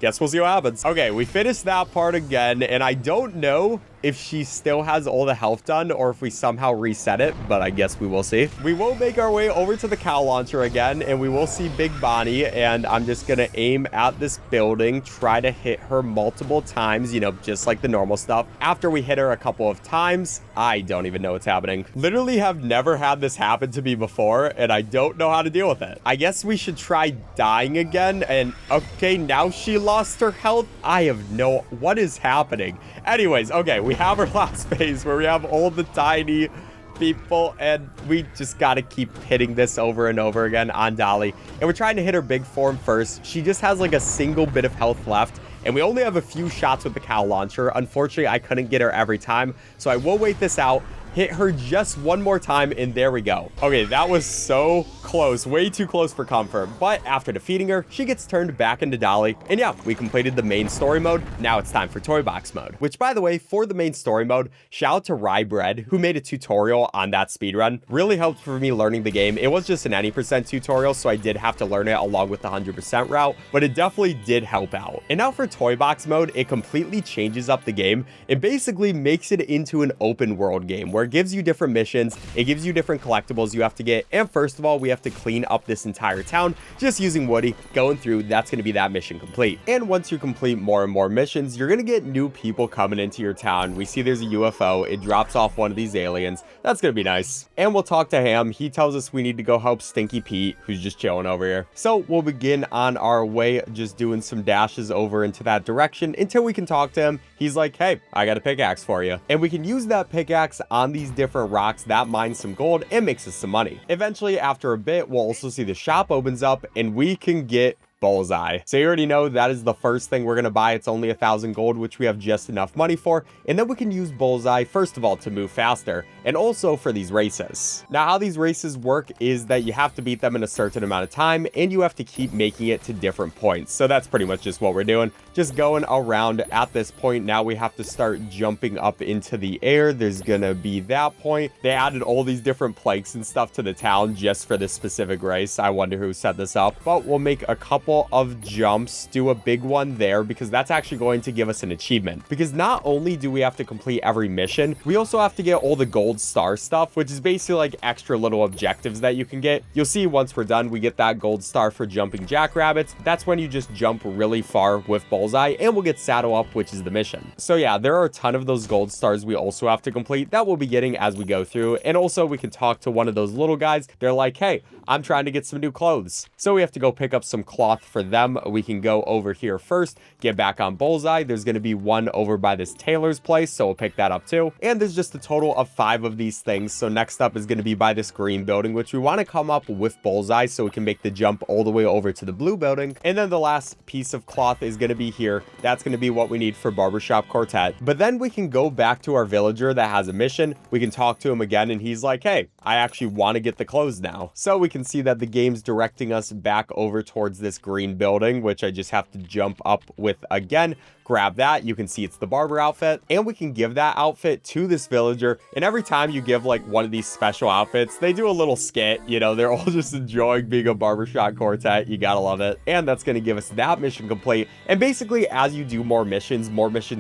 Guess we'll see what happens. Okay, we finished that part again, and I don't know if she still has all the health done or if we somehow reset it, but I guess we will see. We will make our way over to the cow launcher again, and we will see Big Bonnie, and I'm just gonna aim at this building, try to hit her multiple times, you know, just like the normal stuff. After we hit her a couple of times, I don't even know what's happening. Literally have never had this happen to me before, and I don't know how to deal with it. I guess we should try dying again, and okay, now she lost her health. I have no... what is happening? Anyways, okay, we have our last phase where we have all the tiny people, and we just gotta keep hitting this over and over again on Dolly. And we're trying to hit her big form first. She just has like a single bit of health left, and we only have a few shots with the cow launcher. Unfortunately, I couldn't get her every time, so I will wait this out, hit her just one more time, and there we go. Okay, that was so close, way too close for comfort, but after defeating her, she gets turned back into Dolly, and yeah, we completed the main story mode. Now it's time for toy box mode, which, by the way, for the main story mode, shout out to Rye Bread, who made a tutorial on that speedrun. Really helped for me learning the game. It was just an any percent tutorial, so I did have to learn it along with the 100% route, but it definitely did help out. And now for toy box mode, it completely changes up the game. It basically makes it into an open world game where it gives you different missions, it gives you different collectibles you have to get, and first of all, we have to clean up this entire town just using Woody. Going through, that's going to be that mission complete. And once you complete more and more missions, you're going to get new people coming into your town. We see there's a UFO, it drops off one of these aliens. That's going to be nice. And we'll talk to Ham. He tells us we need to go help Stinky Pete, who's just chilling over here. So we'll begin on our way, just doing some dashes over into that direction until we can talk to him. He's like, hey, I got a pickaxe for you. And we can use that pickaxe on these different rocks that mine some gold and makes us some money. Eventually, after a bit, we'll also see the shop opens up and we can get Bullseye. So you already know that is the first thing we're going to buy. It's only 1,000 gold, which we have just enough money for. And then we can use Bullseye, first of all, to move faster and also for these races. Now, how these races work is that you have to beat them in a certain amount of time and you have to keep making it to different points. So that's pretty much just what we're doing. Just going around at this point. Now we have to start jumping up into the air. There's going to be that point. They added all these different planks and stuff to the town just for this specific race. I wonder who set this up, but we'll make a couple of jumps, do a big one there because that's actually going to give us an achievement. Because not only do we have to complete every mission, we also have to get all the gold star stuff, which is basically like extra little objectives that you can get. You'll see once we're done, we get that gold star for jumping jackrabbits. That's when you just jump really far with Bullseye and we'll get saddle up, which is the mission. So yeah, there are a ton of those gold stars we also have to complete that we'll be getting as we go through. And also we can talk to one of those little guys. They're like, hey, I'm trying to get some new clothes. So we have to go pick up some cloth for them. We can go over here first, get back on Bullseye. There's going to be one over by this tailor's place, so we'll pick that up too. And there's just a total of 5 of these things. So next up is going to be by this green building, which we want to come up with Bullseye so we can make the jump all the way over to the blue building. And then the last piece of cloth is going to be here. That's going to be what we need for Barbershop Quartet. But then we can go back to our villager that has a mission. We can talk to him again and he's like, hey, I actually want to get the clothes now. So we can see that the game's directing us back over towards this green building, which I just have to jump up with again. Grab that. You can see it's the barber outfit, and we can give that outfit to this villager. And every time you give like one of these special outfits, they do a little skit. You know, they're all just enjoying being a barbershop quartet. You gotta love it. And that's going to give us that mission complete. And basically, as you do more missions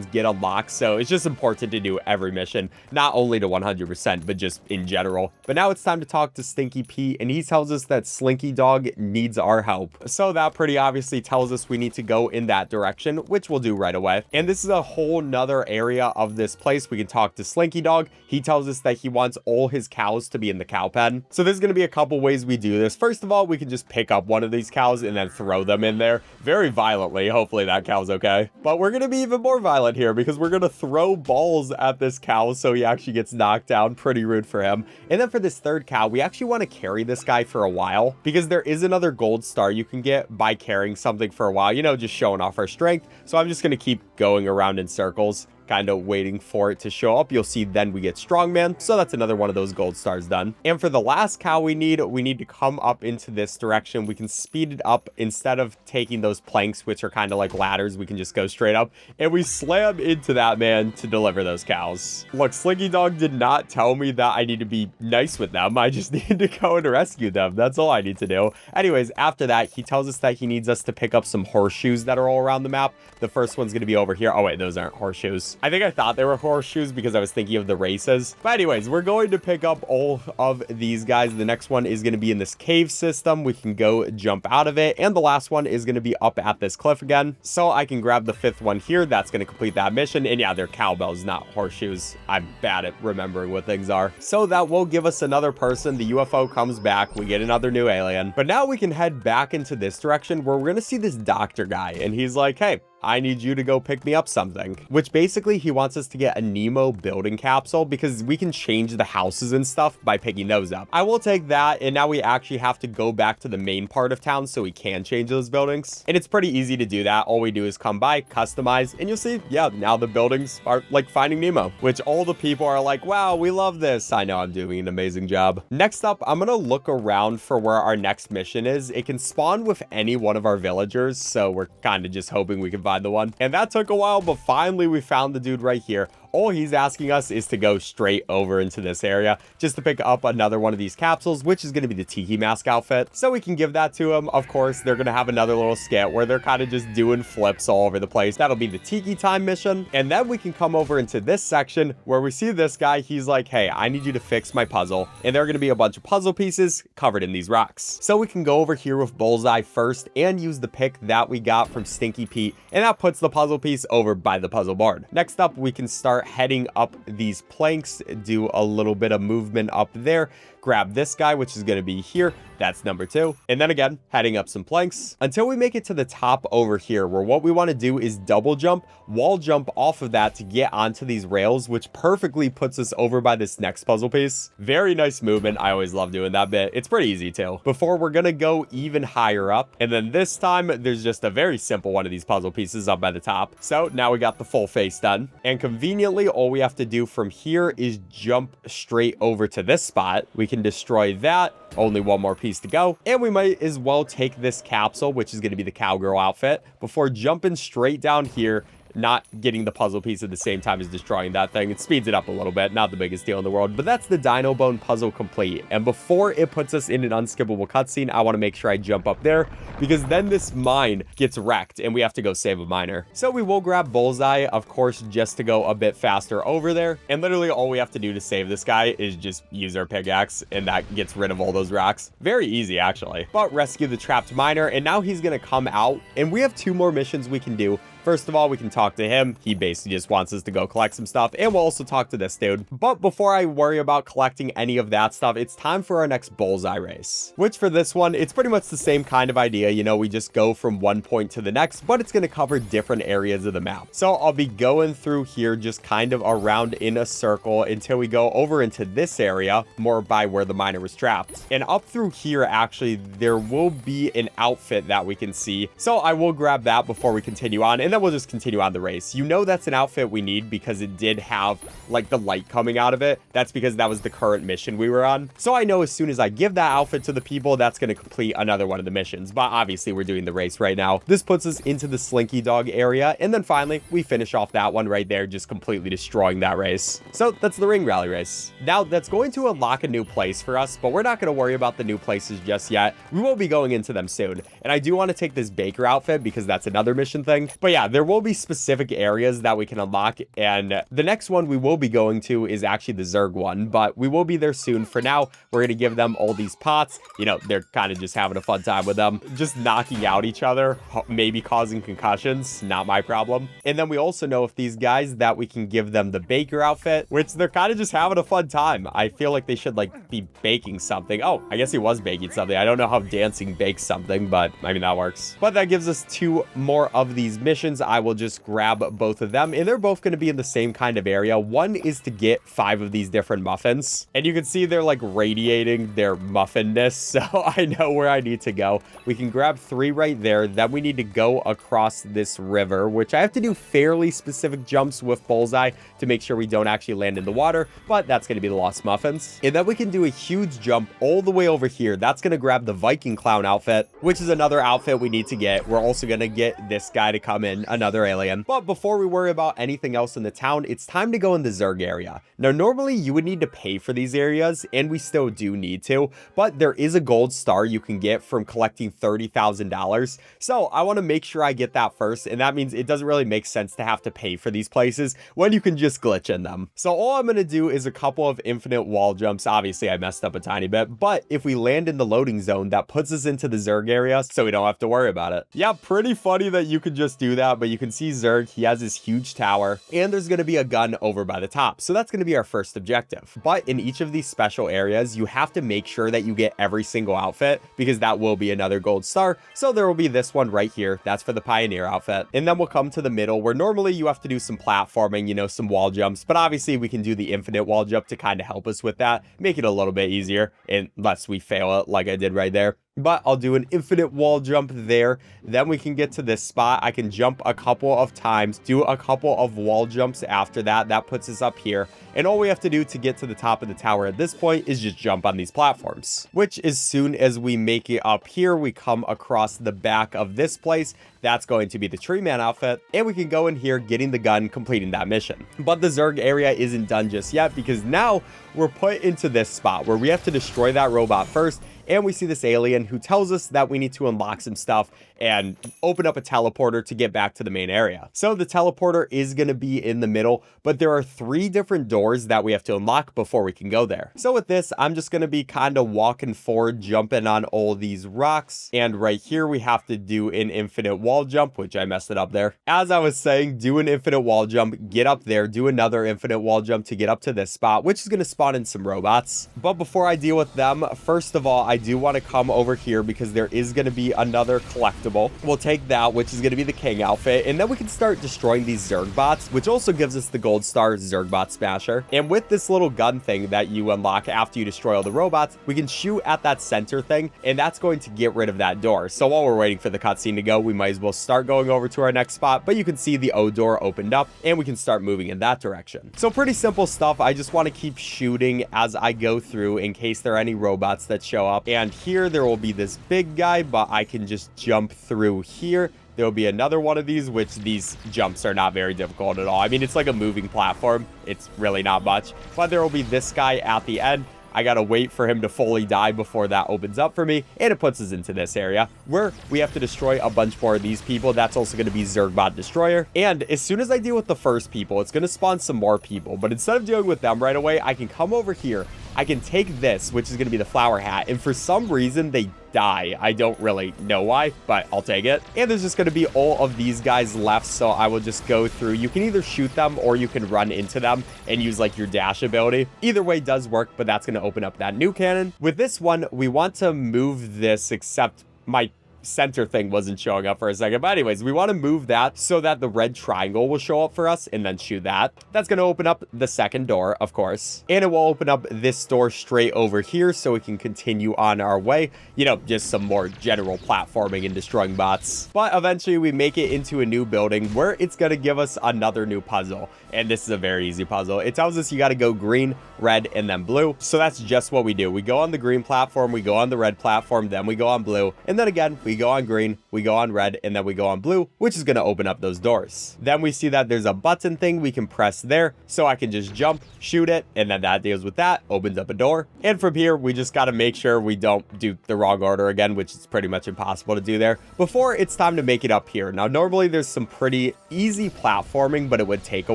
get unlocked. So it's just important to do every mission, not only to 100%, but just in general. But now it's time to talk to Stinky Pete, and he tells us that Slinky Dog needs our help. So that pretty obviously tells us we need to go in that direction, which we'll do right away. And this is a whole nother area of this place. We can talk to Slinky Dog. He tells us that he wants all his cows to be in the cow pen. So there's going to be a couple ways we do this. First of all, we can just pick up one of these cows and then throw them in there very violently. Hopefully that cow's okay. But we're going to be even more violent here because we're going to throw balls at this cow so he actually gets knocked down. Pretty rude for him. And then for this third cow, we actually want to carry this guy for a while because there is another gold star you can get by carrying something for a while, you know, just showing off our strength. So I'm just going to keep going around in circles, kind of waiting for it to show up. You'll see then we get strongman. So that's another one of those gold stars done. And for the last cow we need to come up into this direction. We can speed it up. Instead of taking those planks, which are kind of like ladders, we can just go straight up and we slam into that man to deliver those cows. Look, Slinky Dog did not tell me that I need to be nice with them. I just need to go and rescue them. That's all I need to do. Anyways, after that, he tells us that he needs us to pick up some horseshoes that are all around the map. The first one's going to be over here. Oh wait, those aren't horseshoes. I think I thought they were horseshoes because I was thinking of the races. But anyways, we're going to pick up all of these guys. The next one is going to be in this cave system. We can go jump out of it. And the last one is going to be up at this cliff again. So I can grab the 5th one here. That's going to complete that mission. And yeah, they're cowbells, not horseshoes. I'm bad at remembering what things are. So that will give us another person. The UFO comes back. We get another new alien. But now we can head back into this direction where we're going to see this doctor guy. And he's like, hey, I need you to go pick me up something, which basically he wants us to get a Nemo building capsule because we can change the houses and stuff by picking those up. I will take that. And now we actually have to go back to the main part of town so we can change those buildings. And it's pretty easy to do that. All we do is come by, customize, and you'll see, yeah, now the buildings are like Finding Nemo, which all the people are like, wow, we love this. I know I'm doing an amazing job. Next up, I'm going to look around for where our next mission is. It can spawn with any one of our villagers. So we're kind of just hoping we can find the one. And that took a while, but finally we found the dude right here. All he's asking us is to go straight over into this area just to pick up another one of these capsules, which is going to be the Tiki Mask outfit. So we can give that to him. Of course, they're going to have another little skit where they're kind of just doing flips all over the place. That'll be the Tiki Time mission. And then we can come over into this section where we see this guy. He's like, hey, I need you to fix my puzzle. And there are going to be a bunch of puzzle pieces covered in these rocks. So we can go over here with Bullseye first and use the pick that we got from Stinky Pete. And that puts the puzzle piece over by the puzzle board. Next up, we can start heading up these planks, do a little bit of movement up there, grab this guy, which is going to be here. That's number 2. And then again, heading up some planks until we make it to the top over here, where what we want to do is double jump, wall jump off of that to get onto these rails, which perfectly puts us over by this next puzzle piece. Very nice movement. I always love doing that bit. It's pretty easy too. Before we're going to go even higher up. And then this time there's just a very simple one of these puzzle pieces up by the top. So now we got the full face done. And conveniently, all we have to do from here is jump straight over to this spot. We can destroy that. Only one more piece to go. And we might as well take this capsule, which is going to be the cowgirl outfit, before jumping straight down here, not getting the puzzle piece at the same time as destroying that thing. It speeds it up a little bit, not the biggest deal in the world, but that's the Dino Bone puzzle complete. And before it puts us in an unskippable cutscene, I want to make sure I jump up there because then this mine gets wrecked and we have to go save a miner. So we will grab Bullseye, of course, just to go a bit faster over there. And literally all we have to do to save this guy is just use our pickaxe and that gets rid of all those rocks. Very easy, actually. But rescue the trapped miner and now he's going to come out and we have 2 more missions we can do. First of all, we can talk to him. He basically just wants us to go collect some stuff, and we'll also talk to this dude. But before I worry about collecting any of that stuff, it's time for our next Bullseye race, which for this one, it's pretty much the same kind of idea. You know, we just go from one point to the next, but it's going to cover different areas of the map. So I'll be going through here just kind of around in a circle until we go over into this area, more by where the miner was trapped. And up through here, actually, there will be an outfit that we can see. So I will grab that before we continue on. And then we'll just continue on the race. You know that's an outfit we need because it did have like the light coming out of it. That's because that was the current mission we were on. So I know as soon as I give that outfit to the people, that's going to complete another one of the missions. But obviously we're doing the race right now. This puts us into the Slinky Dog area. And then finally we finish off that one right there, just completely destroying that race. So that's the Ring Rally race. Now that's going to unlock a new place for us, but we're not going to worry about the new places just yet. We will be going into them soon. And I do want to take this Baker outfit because that's another mission thing. But yeah, there will be specific areas that we can unlock, and the next one we will be going to is actually the Zurg one, but we will be there soon. For now, we're going to give them all these pots. You know, they're kind of just having a fun time with them, just knocking out each other, maybe causing concussions, not my problem. And then we also know if these guys that we can give them the Baker outfit, which they're kind of just having a fun time. I feel like they should like be baking something. Oh, I guess he was baking something. I don't know how dancing bakes something, but I mean, that works. But that gives us 2 more of these missions. I will just grab both of them and they're both going to be in the same kind of area. One is to get 5 of these different muffins and you can see they're like radiating their muffinness. So I know where I need to go. We can grab 3 right there. Then we need to go across this river, which I have to do fairly specific jumps with Bullseye to make sure we don't actually land in the water, but that's going to be the Lost Muffins. And then we can do a huge jump all the way over here. That's going to grab the Viking Clown outfit, which is another outfit we need to get. We're also going to get this guy to come in another alien. But before we worry about anything else in the town, it's time to go in the Zerg area. Now, normally you would need to pay for these areas, and we still do need to, but there is a gold star you can get from collecting $30,000. So I want to make sure I get that first, and that means it doesn't really make sense to have to pay for these places when you can just glitch in them. So all I'm going to do is a couple of infinite wall jumps. Obviously, I messed up a tiny bit, but if we land in the loading zone, that puts us into the Zerg area, so we don't have to worry about it. Yeah, pretty funny that you could just do that, but you can see Zurg, he has this huge tower, and there's going to be a gun over by the top, so that's going to be our first objective. But in each of these special areas, you have to make sure that you get every single outfit, because that will be another gold star. So there will be this one right here, that's for the Pioneer outfit, and then we'll come to the middle, where normally you have to do some platforming, you know, some wall jumps, but obviously we can do the infinite wall jump to kind of help us with that, make it a little bit easier, unless we fail it like I did right there. But I'll do an infinite wall jump there. Then we can get to this spot. I can jump a couple of times, do a couple of wall jumps after that. That puts us up here. And all we have to do to get to the top of the tower at this point is just jump on these platforms. Which, as soon as we make it up here, we come across the back of this place. That's going to be the Tree Man outfit. And we can go in here, getting the gun, completing that mission. But the Zerg area isn't done just yet, because now we're put into this spot where we have to destroy that robot first. And we see this alien who tells us that we need to unlock some stuff and open up a teleporter to get back to the main area. So the teleporter is going to be in the middle, but there are 3 different doors that we have to unlock before we can go there. So with this, I'm just going to be kind of walking forward, jumping on all these rocks. And right here, we have to do an infinite wall jump, which I messed it up there. As I was saying, do an infinite wall jump, get up there, do another infinite wall jump to get up to this spot, which is going to spawn in some robots. But before I deal with them, first of all, I do want to come over here because there is going to be another collectible. We'll take that, which is going to be the King outfit, and then we can start destroying these Zerg bots, which also gives us the gold star Zerg bot smasher. And with this little gun thing that you unlock after you destroy all the robots, we can shoot at that center thing, and that's going to get rid of that door. So while we're waiting for the cutscene to go, we might as well start going over to our next spot. But you can see the O door opened up, and we can start moving in that direction. So pretty simple stuff. I just want to keep shooting as I go through in case there are any robots that show up. And here there will be this big guy, but I can just jump through here. There will be another one of these, which these jumps are not very difficult at all. I mean, it's like a moving platform. It's really not much. But there will be this guy at the end. I gotta wait for him to fully die before that opens up for me, and it puts us into this area where we have to destroy a bunch more of these people. That's also going to be Zergbot Destroyer. And as soon as I deal with the first people, it's going to spawn some more people. But instead of dealing with them right away, I can come over here. I can take this, which is going to be the flower hat, and for some reason they die. I don't really know why, but I'll take it. And there's just going to be all of these guys left, so I will just go through. You can either shoot them or you can run into them and use like your dash ability. Either way does work, but that's going to open up that new cannon. With this one, we want to move this, except my center thing wasn't showing up for a second. But anyways, we want to move that so that the red triangle will show up for us, and then shoot that. That's going to open up the second door, of course. And it will open up this door straight over here so we can continue on our way. You know, just some more general platforming and destroying bots. But eventually we make it into a new building where it's going to give us another new puzzle. And this is a very easy puzzle. It tells us you got to go green, red, and then blue. So that's just what we do. We go on the green platform, we go on the red platform, then we go on blue. And then again, we go on green, we go on red, and then we go on blue, which is going to open up those doors. Then we see that there's a button thing we can press there. So I can just jump, shoot it, and then that deals with that, opens up a door. And from here, we just got to make sure we don't do the wrong order again, which is pretty much impossible to do there. Before it's time to make it up here. Now, normally there's some pretty easy platforming, but it would take a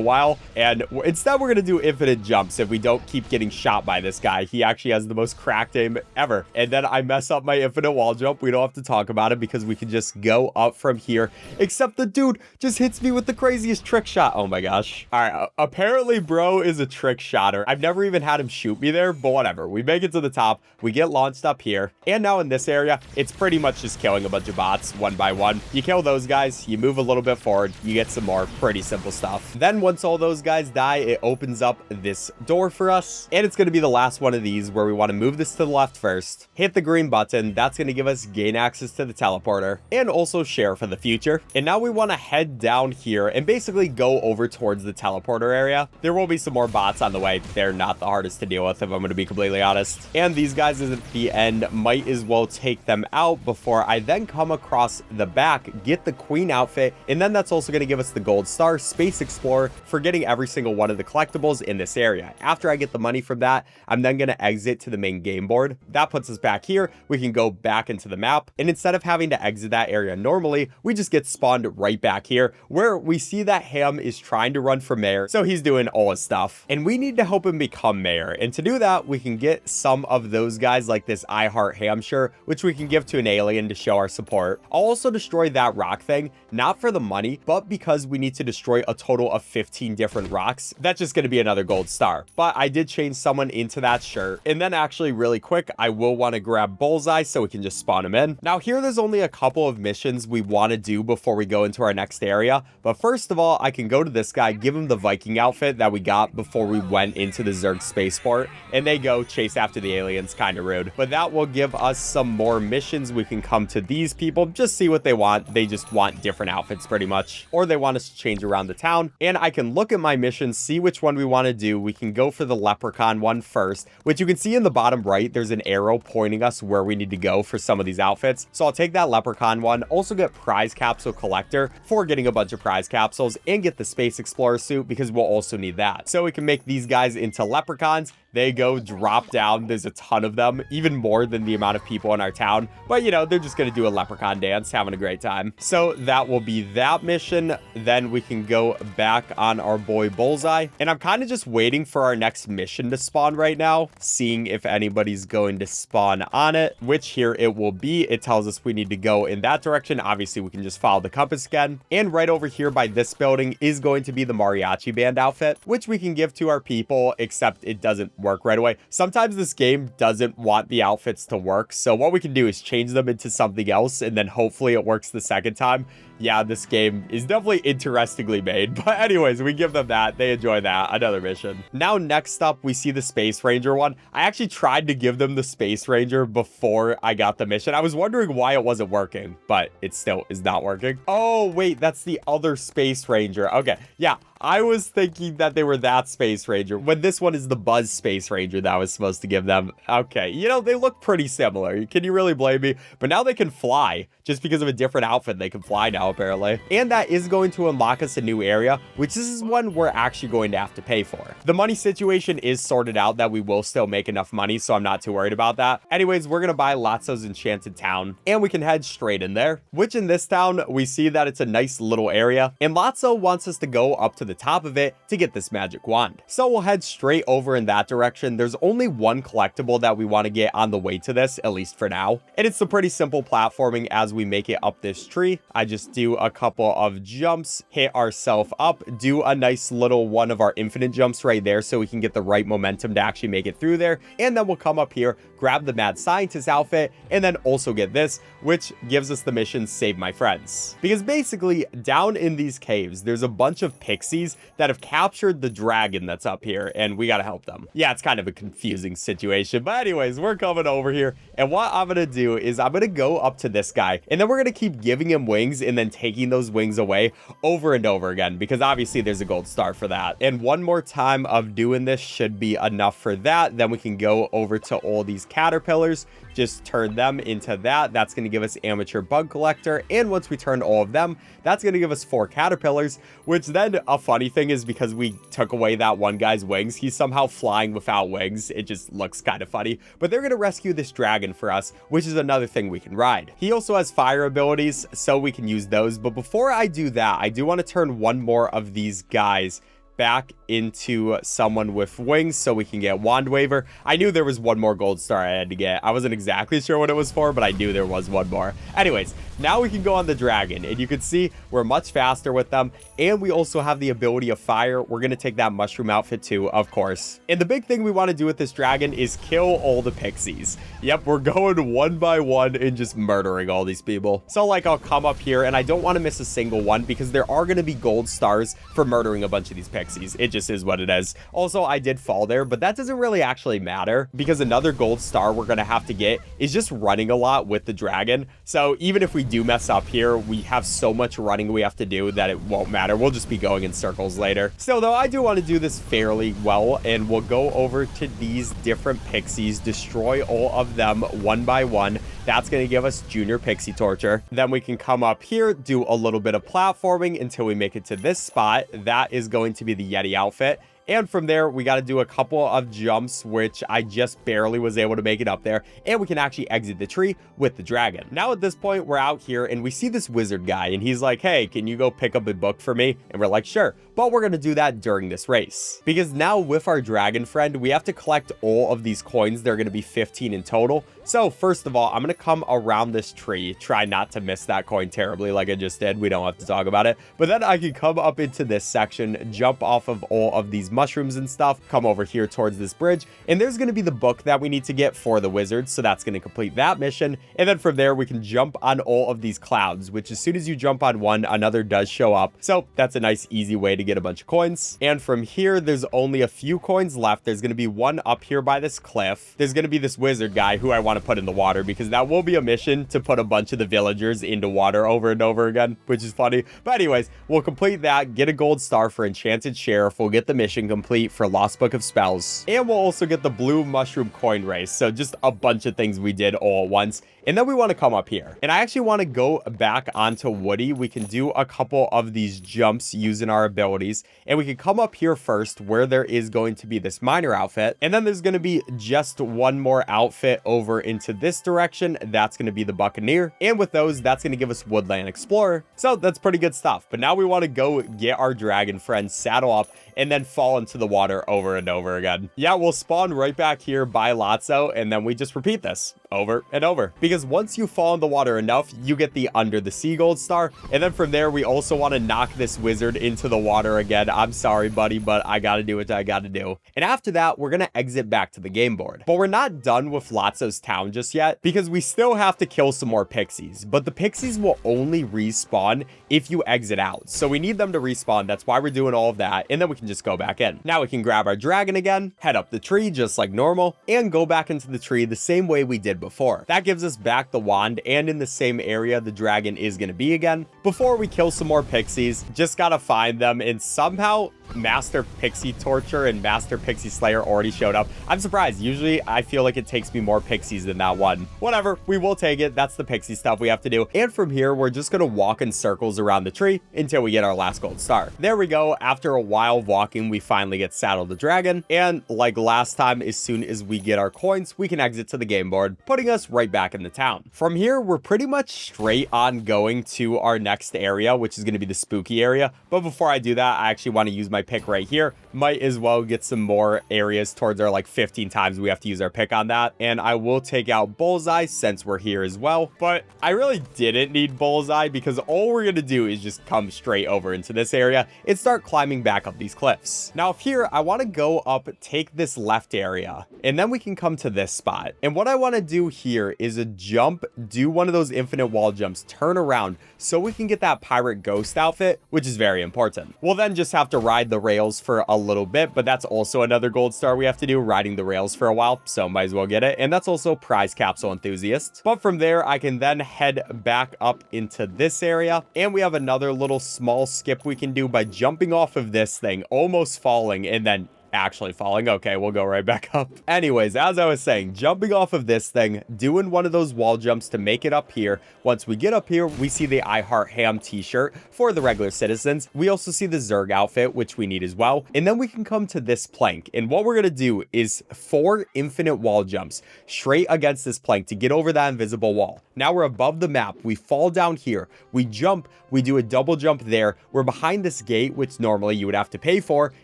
while. And instead, we're going to do infinite jumps if we don't keep getting shot by this guy. He actually has the most cracked aim ever. And then I mess up my infinite wall jump. We don't have to talk about it because we can just go up from here. Except the dude just hits me with the craziest trick shot. Oh my gosh. All right. Apparently, bro is a trick shotter. I've never even had him shoot me there, but whatever. We make it to the top. We get launched up here. And now in this area, it's pretty much just killing a bunch of bots one by one. You kill those guys. You move a little bit forward. You get some more pretty simple stuff. Then once all those guys die, it opens up this door for us. And it's going to be the last one of these where we want to move this to the left first. Hit the green button. That's going to give us gain access to the teleporter, and also share for the future. And now we want to head down here and basically go over towards the teleporter area. There will be some more bots on the way. They're not the hardest to deal with, if I'm going to be completely honest. And these guys at the end might as well take them out before I then come across the back, get the queen outfit, and then that's also going to give us the gold star, Space Explorer, for getting every single one of the collectibles in this area. After I get the money from that, I'm then going to exit to the main game board. That puts us back here. We can go back into the map, and instead of having to exit that area normally, we just get spawned right back here, where we see that Ham is trying to run for mayor, so he's doing all his stuff, and we need to help him become mayor. And to do that, we can get some of those guys like this I Heart Ham shirt, which we can give to an alien to show our support. I'll also destroy that rock thing, not for the money, but because we need to destroy a total of 15 different rocks. That's just going to be another gold star. But I did change someone into that shirt. And then actually really quick, I will want to grab Bullseye so we can just spawn him in. Now here, there's only a couple of missions we want to do before we go into our next area. But first of all, I can go to this guy, give him the Viking outfit that we got before we went into the Zurg spaceport, and they go chase after the aliens. Kind of rude, but that will give us some more missions. We can come to these people, just see what they want. They just want different outfits pretty much, or they want us to change around the town. And I can look at my missions, see which one we want to do. We can go for the leprechaun one first, which you can see in the bottom right, there's an arrow pointing us where we need to go for some of these outfits. So I'll take that leprechaun one, also get prize capsule collector for getting a bunch of prize capsules, and get the space explorer suit because we'll also need that. So we can make these guys into leprechauns. They go drop down. There's a ton of them, even more than the amount of people in our town. But, you know, they're just going to do a leprechaun dance, having a great time. So that will be that mission. Then we can go back on our boy Bullseye. And I'm kind of just waiting for our next mission to spawn right now, seeing if anybody's going to spawn on it, which here it will be. It tells us we need to go in that direction. Obviously, we can just follow the compass again. And right over here by this building is going to be the mariachi band outfit, which we can give to our people, except it doesn't work right away. Sometimes this game doesn't want the outfits to work, so what we can do is change them into something else, and then hopefully it works the second time. Yeah, this game is definitely interestingly made, but anyways, we give them that. They enjoy that. Another mission. Now, next up, we see the Space Ranger one. I actually tried to give them the Space Ranger before I got the mission. I was wondering why it wasn't working, but it still is not working. Oh, wait, that's the other Space Ranger. Okay, yeah. I was thinking that they were that Space Ranger, when this one is the Buzz Space Ranger that I was supposed to give them. Okay, you know, they look pretty similar. Can you really blame me? But now they can fly. Just because of a different outfit, they can fly now, apparently. And that is going to unlock us a new area, which this is one we're actually going to have to pay for. The money situation is sorted out that we will still make enough money, so I'm not too worried about that. Anyways, we're going to buy Lotso's Enchanted Town, and we can head straight in there, which in this town, we see that it's a nice little area, and Lotso wants us to go up to the top of it to get this magic wand. So we'll head straight over in that direction. There's only one collectible that we want to get on the way to this, at least for now. And it's the pretty simple platforming as we make it up this tree. I just do a couple of jumps, hit ourselves up, do a nice little one of our infinite jumps right there so we can get the right momentum to actually make it through there. And then we'll come up here, grab the mad scientist outfit, and then also get this, which gives us the mission Save My Friends. Because basically, down in these caves, there's a bunch of pixies that have captured the dragon that's up here, and we gotta help them. Yeah, it's kind of a confusing situation, but anyways, we're coming over here, and what I'm gonna do is I'm gonna go up to this guy, and then we're gonna keep giving him wings and then taking those wings away over and over again, because obviously there's a gold star for that. And one more time of doing this should be enough for that. Then we can go over to all these caterpillars, just turn them into that. That's going to give us amateur bug collector, and once we turn all of them, that's going to give us 4 caterpillars, which then a funny thing is because we took away that one guy's wings, he's somehow flying without wings. It just looks kind of funny, but they're going to rescue this dragon for us, which is another thing we can ride. He also has fire abilities, so we can use those. But before I do that, I do want to turn one more of these guys back into someone with wings so we can get wand waver. I knew there was one more gold star I had to get. I wasn't exactly sure what it was for, but I knew there was one more. Anyways, now we can go on the dragon, and you can see we're much faster with them, and we also have the ability of fire. We're going to take that mushroom outfit too, of course. And the big thing we want to do with this dragon is kill all the pixies. Yep, we're going one by one and just murdering all these people. So like, I'll come up here, and I don't want to miss a single one because there are going to be gold stars for murdering a bunch of these pixies. pixies. It just is what it is. Also, I did fall there, but that doesn't really actually matter because another gold star we're going to have to get is just running a lot with the dragon. So even if we do mess up here, we have so much running we have to do that it won't matter. We'll just be going in circles later. Still though, I do want to do this fairly well, and we'll go over to these different pixies, destroy all of them one by one. That's going to give us junior pixie torture. Then we can come up here, do a little bit of platforming until we make it to this spot. That is going to be the Yeti outfit. And from there, we got to do a couple of jumps, which I just barely was able to make it up there. And we can actually exit the tree with the dragon. Now at this point, we're out here and we see this wizard guy. And he's like, hey, can you go pick up a book for me? And we're like, sure. But we're going to do that during this race. Because now with our dragon friend, we have to collect all of these coins. They're going to be 15 in total. So first of all, I'm going to come around this tree. Try not to miss that coin terribly like I just did. We don't have to talk about it. But then I can come up into this section, jump off of all of these mushrooms and stuff, come over here towards this bridge, and there's going to be the book that we need to get for the wizard, so that's going to complete that mission. And then from there we can jump on all of these clouds, which as soon as you jump on one, another does show up. So that's a nice easy way to get a bunch of coins. And from here there's only a few coins left. There's going to be one up here by this cliff. There's going to be this wizard guy who I want to put in the water, because that will be a mission to put a bunch of the villagers into water over and over again, which is funny. But anyways, we'll complete that, get a gold star for Enchanted Sheriff, we'll get the mission complete for Lost Book of Spells, and we'll also get the blue mushroom coin race. So just a bunch of things we did all at once. And then we want to come up here, and I actually want to go back onto Woody. We can do a couple of these jumps using our abilities, and we can come up here first where there is going to be this miner outfit, and then there's going to be just one more outfit over into this direction. That's going to be the Buccaneer, and with those, that's going to give us Woodland Explorer. So that's pretty good stuff. But now we want to go get our dragon friend, saddle up, and then fall into the water over and over again. Yeah, we'll spawn right back here by Lotso, and then we just repeat this over and over. Because once you fall in the water enough, you get the Under the Sea gold star. And then from there, we also want to knock this wizard into the water again. I'm sorry, buddy, but I gotta do what I gotta do. And after that, we're gonna exit back to the game board. But we're not done with Lotso's town just yet, because we still have to kill some more pixies. But the pixies will only respawn if you exit out. So we need them to respawn. That's why we're doing all of that. And then we can just go back in. Now we can grab our dragon again, head up the tree just like normal, and go back into the tree the same way we did before. That gives us back the wand, and in the same area the dragon is going to be again. Before we kill some more pixies, just gotta find them, and somehow Master Pixie Torture and Master Pixie Slayer already showed up. I'm surprised. Usually I feel like it takes me more pixies than that one. Whatever, we will take it. That's the pixie stuff we have to do. And from here, we're just gonna walk in circles around the tree until we get our last gold star. There we go. After a while of walking, we finally get saddled the dragon, and like last time, as soon as we get our coins, we can exit to the game board, putting us right back in the town. From here, we're pretty much straight on going to our next area, which is going to be the spooky area. But before I do that, I actually want to use my pick right here. Might as well get some more areas towards our like 15 times we have to use our pick on that. And I will take out Bullseye since we're here as well. But I really didn't need Bullseye, because all we're going to do is just come straight over into this area and start climbing back up these cliffs. Now, if here, I want to go up, take this left area, and then we can come to this spot. And what I want to do here is a jump, do one of those infinite wall jumps, turn around, so we can get that pirate ghost outfit, which is very important. We'll then just have to ride the rails for a little bit, but that's also another gold star we have to do, riding the rails for a while, so might as well get it. And that's also prize capsule enthusiast. But from there, I can then head back up into this area, and we have another little small skip we can do by jumping off of this thing, almost falling, and then actually falling. Okay, we'll go right back up. Anyways, as I was saying, jumping off of this thing, doing one of those wall jumps to make it up here. Once we get up here, we see the I Heart Ham t-shirt for the regular citizens. We also see the Zurg outfit, which we need as well. And then we can come to this plank. And what we're going to do is 4 infinite wall jumps straight against this plank to get over that invisible wall. Now we're above the map. We fall down here. We jump. We do a double jump there. We're behind this gate, which normally you would have to pay for.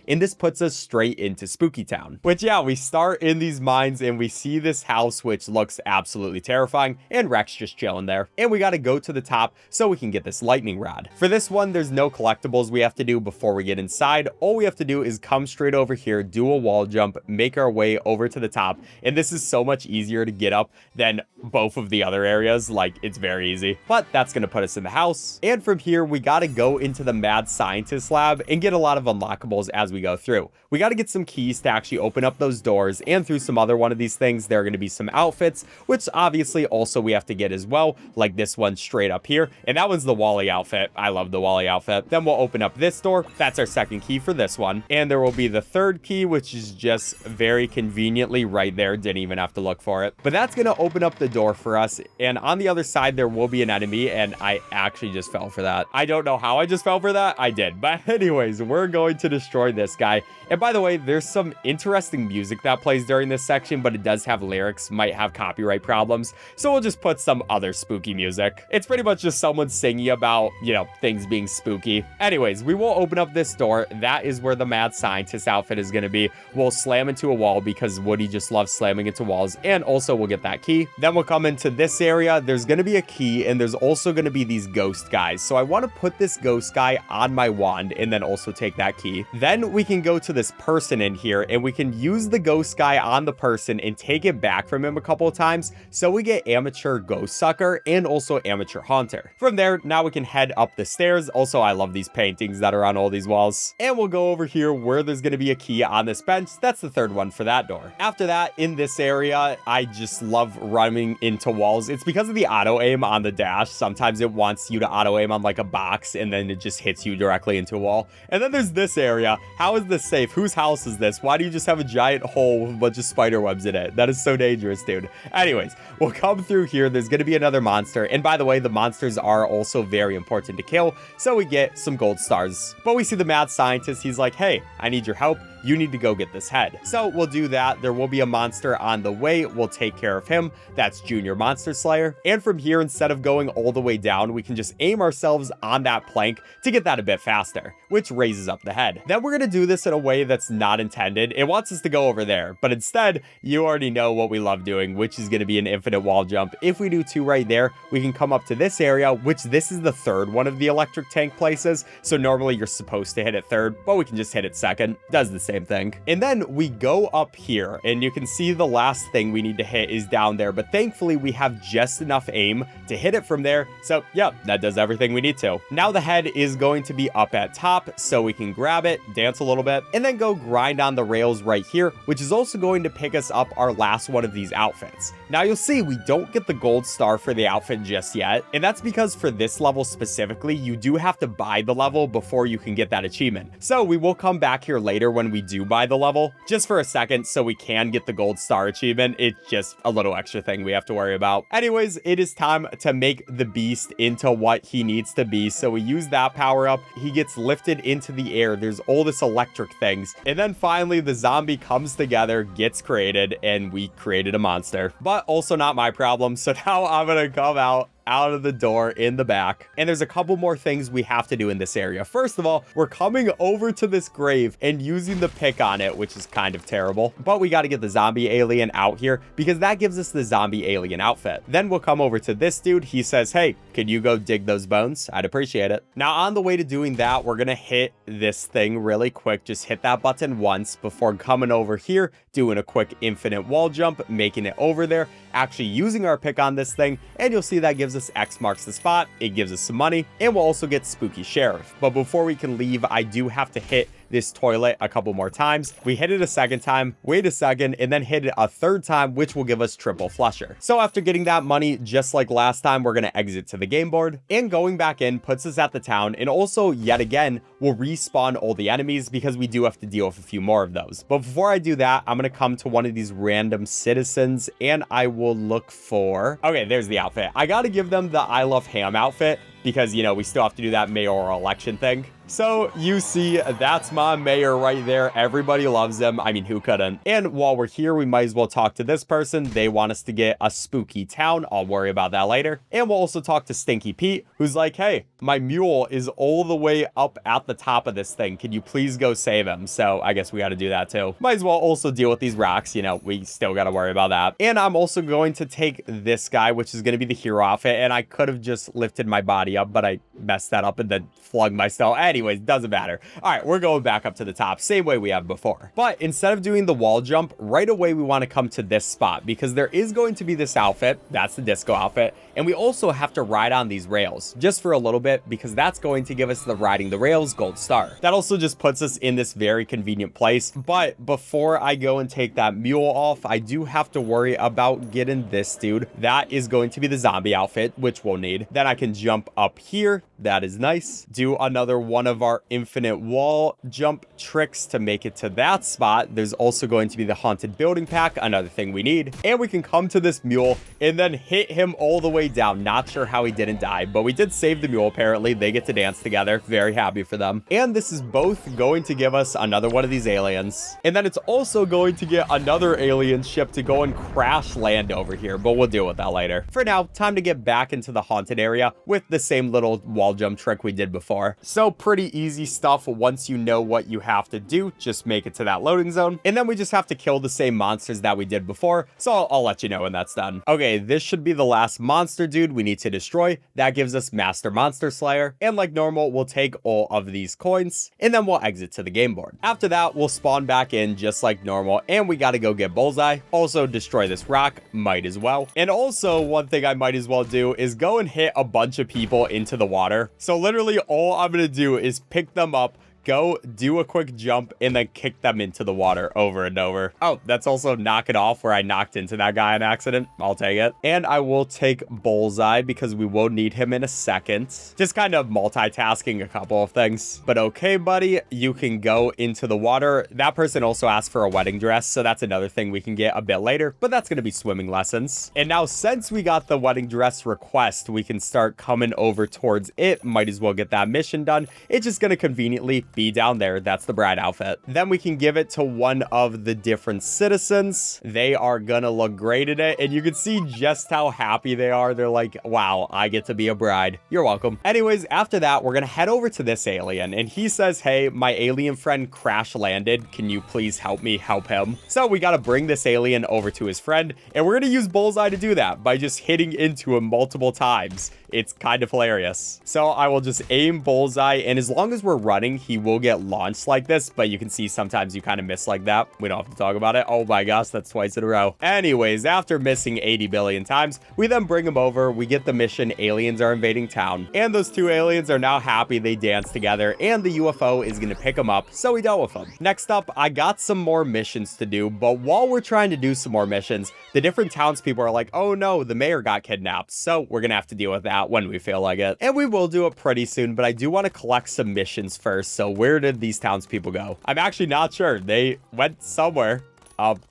And this puts us straight into Spooky Town. Which, yeah, we start in these mines and we see this house, which looks absolutely terrifying, and Rex just chilling there. And we gotta go to the top so we can get this lightning rod. For this one, there's no collectibles we have to do before we get inside. All we have to do is come straight over here, do a wall jump, make our way over to the top, and this is so much easier to get up than both of the other areas. Like, it's very easy. But that's gonna put us in the house. And from here, we gotta go into the Mad Scientist lab and get a lot of unlockables as we go through. We gotta get some keys to actually open up those doors, and through some other one of these things, there are gonna be some outfits, which obviously also we have to get as well, like this one straight up here. And that one's the Wally outfit. I love the Wally outfit. Then we'll open up this door. That's our second key for this one. And there will be the third key, which is just very conveniently right there. Didn't even have to look for it. But that's gonna open up the door for us. And on the other side, there will be an enemy, and I actually just fell for that. I don't know how I just fell for that. I did. But anyways, we're going to destroy this guy. And by the way, there's some interesting music that plays during this section, but it does have lyrics, might have copyright problems. So we'll just put some other spooky music. It's pretty much just someone singing about, you know, things being spooky. Anyways, we will open up this door. That is where the Mad Scientist outfit is going to be. We'll slam into a wall because Woody just loves slamming into walls. And also we'll get that key. Then we'll come into this area. There's going to be a key, and there's also going to be these ghost guys. So I want to put this ghost guy on my wand and then also take that key. Then we can go to this person in here, and we can use the ghost guy on the person and take it back from him a couple of times. So we get amateur ghost sucker and also amateur haunter. From there, now we can head up the stairs. Also, I love these paintings that are on all these walls. And we'll go over here where there's going to be a key on this bench. That's the third one for that door. After that, in this area, I just love running into walls. It's because of the auto aim on the dash. Sometimes it wants you to auto aim on like a box, and then it just hits you directly into a wall. And then there's this area. How is this safe? Whose house is this? Why do you just have a giant hole with a bunch of spider webs in it? That is so dangerous, dude. Anyways, we'll come through here. There's going to be another monster. And by the way, the monsters are also very important to kill, so we get some gold stars. But we see the Mad Scientist. He's like, hey, I need your help. You need to go get this head. So we'll do that. There will be a monster on the way. We'll take care of him. That's Junior Monster Slayer. And from here, instead of going all the way down, we can just aim ourselves on that plank to get that a bit faster, which raises up the head. Then we're going to do this in a way that's not intended. It wants us to go over there, but instead, you already know what we love doing, which is going to be an infinite wall jump. If we do two right there, we can come up to this area, which this is the third one of the electric tank places. So normally you're supposed to hit it third, but we can just hit it second. Does the same thing. And then we go up here, and you can see the last thing we need to hit is down there, but thankfully we have just enough aim to hit it from there. So yeah, that does everything we need to. Now the head is going to be up at top, so we can grab it, dance a little bit, and then go grind on the rails right here, which is also going to pick us up our last one of these outfits. Now you'll see we don't get the gold star for the outfit just yet, and that's because for this level specifically, you do have to buy the level before you can get that achievement. So we will come back here later when we do buy the level, just for a second, so we can get the gold star achievement. It's just a little extra thing we have to worry about. Anyways, it is time to make the beast into what he needs to be. So we use that power up. He gets lifted into the air. There's all this electric things. And then finally the zombie comes together, gets created, and we created a monster. But also not my problem. So now I'm gonna come out of the door in the back, and there's a couple more things we have to do in this area. First of all, we're coming over to this grave and using the pick on it, which is kind of terrible, but we got to get the zombie alien out here because that gives us the zombie alien outfit. Then we'll come over to this dude. He says, hey, can you go dig those bones? I'd appreciate it. Now on the way to doing that, we're gonna hit this thing really quick. Just hit that button once before coming over here, doing a quick infinite wall jump, making it over there, actually using our pick on this thing, and you'll see that gives us X marks the spot. It gives us some money, and we'll also get Spooky Sheriff. But before we can leave, I do have to hit this toilet a couple more times. We hit it a second time, wait a second, and then hit it a third time, which will give us triple flusher. So after getting that money, just like last time, we're going to exit to the game board, and going back in puts us at the town, and also yet again will respawn all the enemies because we do have to deal with a few more of those. But before I do that, I'm going to come to one of these random citizens, and I will look for, okay, there's the outfit. I got to give them the I Love Ham outfit because, you know, we still have to do that mayoral election thing. So you see, that's my mayor right there. Everybody loves him. I mean, who couldn't? And while we're here, we might as well talk to this person. They want us to get a spooky town. I'll worry about that later. And we'll also talk to Stinky Pete, who's like, hey, my mule is all the way up at the top of this thing. Can you please go save him? So I guess we got to do that too. Might as well also deal with these rocks. You know, we still got to worry about that. And I'm also going to take this guy, which is going to be the hero outfit. And I could have just lifted my body up, but I messed that up and then flung myself. Anyways, doesn't matter. All right, we're going back up to the top, same way we have before. But instead of doing the wall jump, right away we want to come to this spot because there is going to be this outfit. That's the disco outfit. And we also have to ride on these rails just for a little bit because that's going to give us the riding the rails gold star. That also just puts us in this very convenient place. But before I go and take that mule off, I do have to worry about getting this dude. That is going to be the zombie outfit, which we'll need. Then I can jump up here. That is nice. Do another one of our infinite wall jump tricks to make it to that spot. There's also going to be the haunted building pack, another thing we need. And we can come to this mule and then hit him all the way down. Not sure how he didn't die, but we did save the mule apparently. They get to dance together. Very happy for them. And this is both going to give us another one of these aliens. And then it's also going to get another alien ship to go and crash land over here, but we'll deal with that later. For now, time to get back into the haunted area with the same little wall jump trick we did before. So pretty easy stuff once you know what you have to do. Just make it to that loading zone. And then we just have to kill the same monsters that we did before. So I'll let you know when that's done. Okay, this should be the last monster dude we need to destroy. That gives us Master Monster Slayer. And like normal, we'll take all of these coins and then we'll exit to the game board. After that, we'll spawn back in just like normal and we got to go get Bullseye. Also destroy this rock, might as well. And also one thing I might as well do is go and hit a bunch of people into the water. So literally all I'm going to do is pick them up, go do a quick jump and then kick them into the water over and over. Oh, that's also knock it off where I knocked into that guy on accident. I'll take it. And I will take Bullseye because we will need him in a second. Just kind of multitasking a couple of things. But okay, buddy, you can go into the water. That person also asked for a wedding dress, so that's another thing we can get a bit later, but that's going to be swimming lessons. And now since we got the wedding dress request, we can start coming over towards it. Might as well get that mission done. It's just going to conveniently be down there. That's the bride outfit. Then we can give it to one of the different citizens. They are gonna look great in it, and you can see just how happy they are. They're like, wow, I get to be a bride. You're welcome. Anyways, after that, we're gonna head over to this alien, and he says, hey, my alien friend crash landed. Can you please help me help him? So we gotta bring this alien over to his friend, and we're gonna use Bullseye to do that by just hitting into him multiple times. It's kind of hilarious. So I will just aim Bullseye, and as long as we're running, he will get launched like this, but you can see sometimes you kind of miss like that. We don't have to talk about it. Oh my gosh, that's twice in a row. Anyways, after missing 80 billion times, we then bring him over. We get the mission, aliens are invading town, and those two aliens are now happy. They dance together, and the UFO is going to pick them up, so we dealt with them. Next up, I got some more missions to do, but while we're trying to do some more missions, the different townspeople are like, oh no, the mayor got kidnapped, so we're going to have to deal with that when we feel like it. And we will do it pretty soon, but I do want to collect some missions first. So where did these townspeople go? I'm actually not sure. They went somewhere.